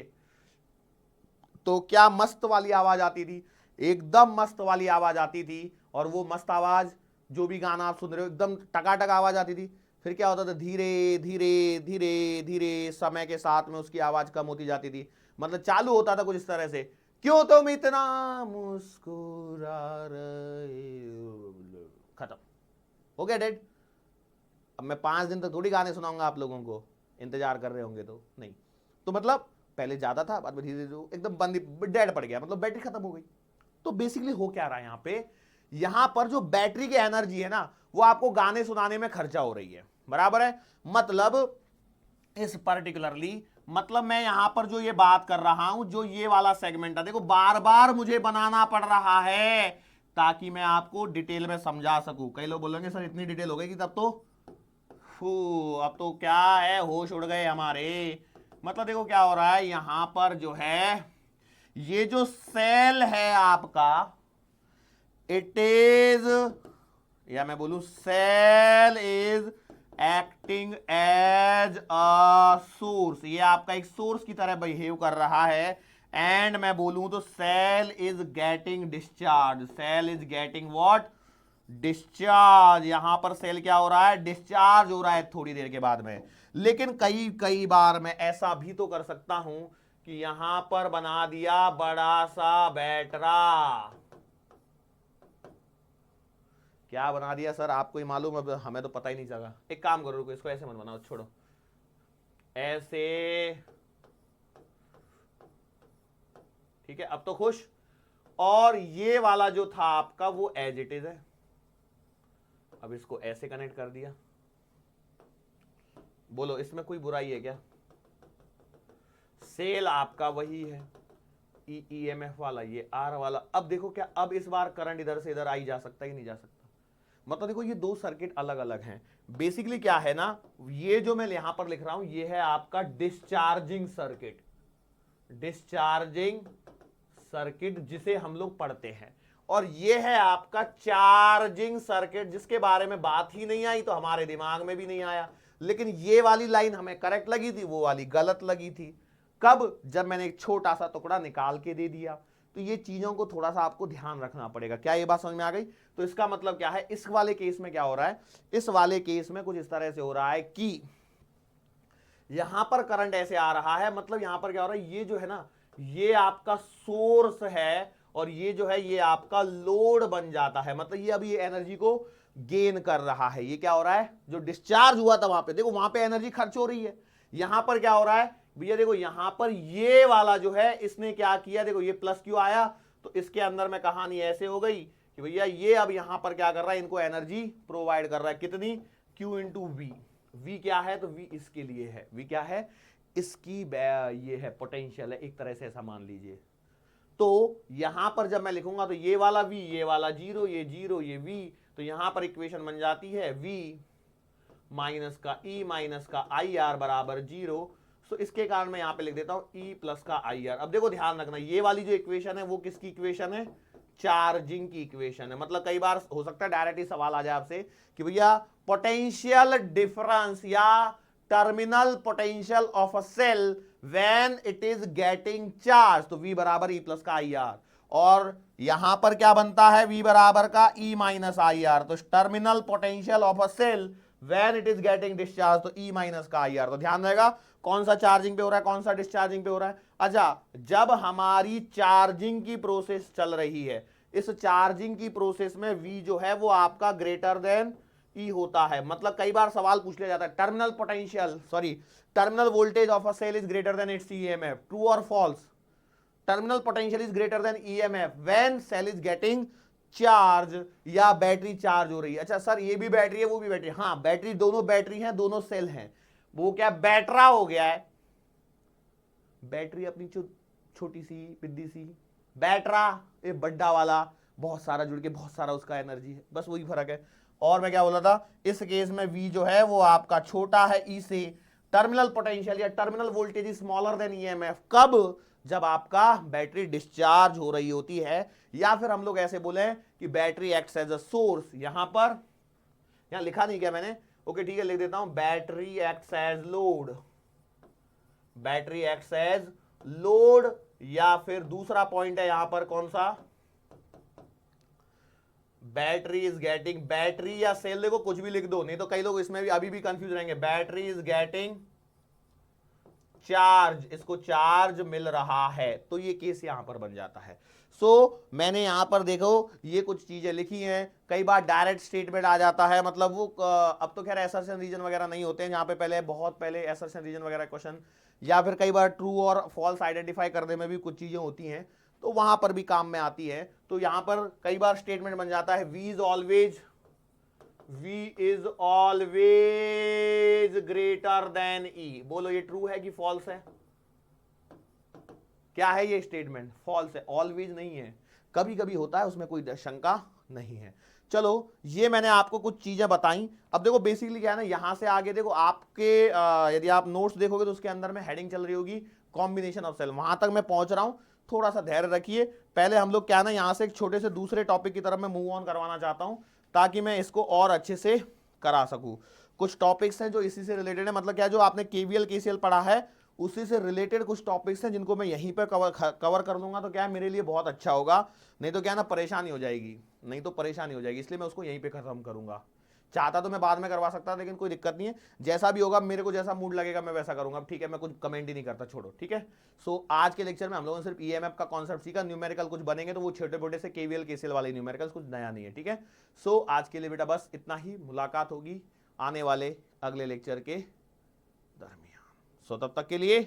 तो क्या मस्त वाली आवाज आती थी। एकदम मस्त वाली आवाज आती थी, और वो मस्त आवाज जो भी गाना आप सुन रहे हो एकदम टकाटक आवाज आती थी। फिर क्या होता था, धीरे धीरे धीरे धीरे समय के साथ में उसकी आवाज कम होती जाती थी। मतलब चालू होता था कुछ इस तरह से, क्यों तुम इतना मुस्कुरा रहे हो, खत्म हो गया, डेड। अब मैं 5 दिन तक थोड़ी गाने सुनाऊंगा आप लोगों को, इंतजार कर रहे होंगे तो नहीं। तो मतलब पहले ज्यादा था, बाद में धीरे धीरे एकदम बंद, डेड पड़ गया, मतलब बैटरी खत्म हो गई। तो बेसिकली हो क्या रहा है यहां पे, यहां पर जो बैटरी की एनर्जी है ना, वो आपको गाने सुनाने में खर्चा हो रही है, बराबर है। मतलब इस पर्टिकुलरली, मतलब मैं यहां पर जो ये बात कर रहा हूं, जो ये वाला सेगमेंट है, देखो बार बार मुझे बनाना पड़ रहा है ताकि मैं आपको डिटेल में समझा सकूं। कई लोग बोलेंगे सर इतनी डिटेल हो गई कि तब तो अब तो क्या है, होश उड़ गए हमारे। मतलब देखो क्या हो रहा है यहां पर जो है, ये जो सेल है आपका, इट इज, या मैं बोलूं cell is acting as a source, ये आपका एक सोर्स की तरह बिहेव कर रहा है। एंड मैं बोलूं तो cell is getting discharge, cell is getting what, discharge. यहां पर सेल क्या हो रहा है, डिस्चार्ज हो रहा है थोड़ी देर के बाद में। लेकिन कई कई बार मैं ऐसा भी तो कर सकता हूं कि यहां पर बना दिया बड़ा सा बैटरा। क्या बना दिया सर, आपको ही मालूम, अब हमें तो पता ही नहीं चला। एक काम करो, रुको, इसको ऐसे मत बनाओ, छोड़ो ऐसे, ठीक है, अब तो खुश। और ये वाला जो था आपका वो एज इट इज है, अब इसको ऐसे कनेक्ट कर दिया। बोलो इसमें कोई बुराई है क्या? सेल आपका वही है, ईएमएफ वाला, ये आर वाला। अब देखो क्या, अब इस बार करंट इधर से इधर आई जा सकता है कि नहीं जा सकता? मतलब देखो ये दो सर्किट अलग अलग हैं। बेसिकली क्या है ना, ये जो मैं यहां पर लिख रहा हूं, ये है आपका डिस्चार्जिंग सर्किट, डिस्चार्जिंग सर्किट जिसे हम लोग पढ़ते हैं। और ये है आपका चार्जिंग सर्किट, जिसके बारे में बात ही नहीं आई, तो हमारे दिमाग में भी नहीं आया। लेकिन ये वाली लाइन हमें करेक्ट लगी थी, वो वाली गलत लगी थी। कब? जब मैंने एक छोटा सा टुकड़ा निकाल के दे दिया। तो ये चीजों को थोड़ा सा आपको ध्यान रखना पड़ेगा। क्या ये बात समझ में आ गई? तो इसका मतलब क्या है, इस वाले केस में क्या हो रहा है, इस वाले केस में कुछ इस तरह से हो रहा है कि यहां पर करंट ऐसे आ रहा है, मतलब यहां पर क्या हो रहा है, ये जो है ना, ये आपका सोर्स है, और ये जो है ये आपका लोड बन जाता है। मतलब ये अभी एनर्जी को गेन कर रहा है। ये क्या हो रहा है, जो डिस्चार्ज हुआ था वहां पे, देखो वहां पे एनर्जी खर्च हो रही है। यहां पर क्या हो रहा है भैया, देखो यहां पर ये वाला जो है, इसने क्या किया, देखो ये प्लस क्यू आया, तो इसके अंदर में कहानी ऐसे हो गई कि भैया ये अब यहां पर क्या कर रहा है, इनको एनर्जी प्रोवाइड कर रहा है। कितनी? Q into we. वी क्या है, तो वी इसके लिए है, वी क्या है, इसकी ये है पोटेंशियल है, एक तरह से ऐसा मान लीजिए। तो यहां पर जब मैं लिखूंगा तो ये वाला वी, ये वाला जीरो, ये जीरो, ये वी, तो यहां पर इक्वेशन बन जाती है वी माइनस का ई माइनस का आई आर बराबर जीरो। सो इसके कारण मैं यहां पे लिख देता हूं ई प्लस का आई आर। अब देखो ध्यान रखना, ये वाली जो इक्वेशन है वो किसकी इक्वेशन है, चार्जिंग की इक्वेशन है। मतलब कई बार हो सकता है डायरेक्ट ही सवाल आ जाए आपसे कि भैया पोटेंशियल डिफरेंस या terminal potential of a cell when it is getting charge, तो V बराबर ई प्लस का आई आर। और यहां पर क्या बनता है, V बराबर का E माइनस आई आर। तो terminal potential of a cell when it is getting discharge, तो E माइनस का आई आर। तो ध्यान रहेगा कौन सा चार्जिंग पे हो रहा है, कौन सा डिस्चार्जिंग पे हो रहा है। अच्छा, जब हमारी चार्जिंग की प्रोसेस चल रही है, इस चार्जिंग की प्रोसेस में V जो है वो आपका ग्रेटर देन E होता है। मतलब कई बार सवाल पूछ लिया जाता है, terminal potential terminal voltage of a cell is greater than its EMF, true और false? Terminal potential is greater than EMF when cell is getting charge, या बैटरी चार्ज हो रही है। अच्छा सर, ये भी बैटरी है वो भी बैटरी है, हाँ बैटरी, दोनों बैटरी हैं, दोनों सेल हैं। वो क्या बैटरा हो गया है, बैटरी अपनी छोटी सी पिद्दी सी, बैटरा ये बड्डा वाला, बहुत सारा जुड़ के बहुत सारा उसका एनर्जी है, बस वही फर्क है। और मैं क्या बोला था, इस केस में V जो है वो आपका छोटा है E से। टर्मिनल पोटेंशियल या terminal voltage is smaller than EMF, कब? जब आपका बैटरी डिस्चार्ज हो रही होती है, या फिर हम लोग ऐसे बोले कि battery acts as a source. यहां पर, यहां लिखा नहीं क्या मैंने, ओके ठीक है लिख देता हूं, battery acts as load, battery acts as load. या फिर दूसरा पॉइंट है यहां पर कौन सा, बैटरी इज गेटिंग, बैटरी या सेल, देखो कुछ भी लिख दो, नहीं तो कई लोग इसमें भी अभी भी कंफ्यूज रहेंगे। बैटरी इज गेटिंग चार्ज, इसको चार्ज मिल रहा है, तो ये केस यहां पर बन जाता है। मैंने यहां पर देखो ये कुछ चीजें लिखी हैं, कई बार डायरेक्ट स्टेटमेंट आ जाता है, मतलब वो अब तो खैर असर्शन रीजन वगैरह नहीं होते हैं, जहां पे पहले बहुत पहले असर्शन रीजन वगैरह क्वेश्चन, या फिर कई बार ट्रू और फॉल्स आइडेंटिफाई करने में भी कुछ चीजें होती हैं, तो वहां पर भी काम में आती है। तो यहां पर कई बार स्टेटमेंट बन जाता है V is always greater than E. बोलो ये ट्रू है कि फॉल्स है? क्या है ये स्टेटमेंट? फॉल्स है, ऑलवेज नहीं है, कभी कभी होता है, उसमें कोई शंका नहीं है। चलो ये मैंने आपको कुछ चीजें बताई। अब देखो बेसिकली क्या है ना, यहां से आगे देखो आपके यदि आप नोट्स देखोगे तो उसके अंदर में हेडिंग चल रही होगी कॉम्बिनेशन ऑफ सेल, वहां तक मैं पहुंच रहा हूं, थोड़ा सा धैर्य रखिए। पहले हम लोग क्या ना यहां से एक छोटे से दूसरे टॉपिक की तरफ मैं मूव ऑन करवाना चाहता हूं, ताकि मैं इसको और अच्छे से करा सकूं। कुछ टॉपिक्स हैं जो इसी से रिलेटेड है, मतलब क्या, जो आपने केवीएल केसीएल पढ़ा है उसी से रिलेटेड कुछ टॉपिक्स हैं जिनको मैं यहीं पर कवर कर लूंगा, तो क्या है मेरे लिए बहुत अच्छा होगा। नहीं तो क्या ना परेशानी हो जाएगी, नहीं तो परेशानी हो जाएगी, इसलिए मैं उसको यहीं पे खत्म करूंगा। चाहता तो मैं बाद में करवा सकता, लेकिन कोई दिक्कत नहीं है, जैसा भी होगा मेरे को जैसा मूड लगेगा मैं वैसा करूंगा, ठीक है? मैं कुछ कमेंट ही नहीं करता, छोड़ो, ठीक है? आज के लेक्चर में हम लोगों ने सिर्फ ईएमएफ का कॉन्सेप्ट सीखा, न्यूमेरिकल कुछ बनेंगे तो वो छोटे मोटे से केवीएल केसीएल वाले न्यूमेरिकल, कुछ नया नहीं है, ठीक है? आज के लिए बेटा बस इतना ही, मुलाकात होगी आने वाले अगले लेक्चर के दरमियान। तब तक के लिए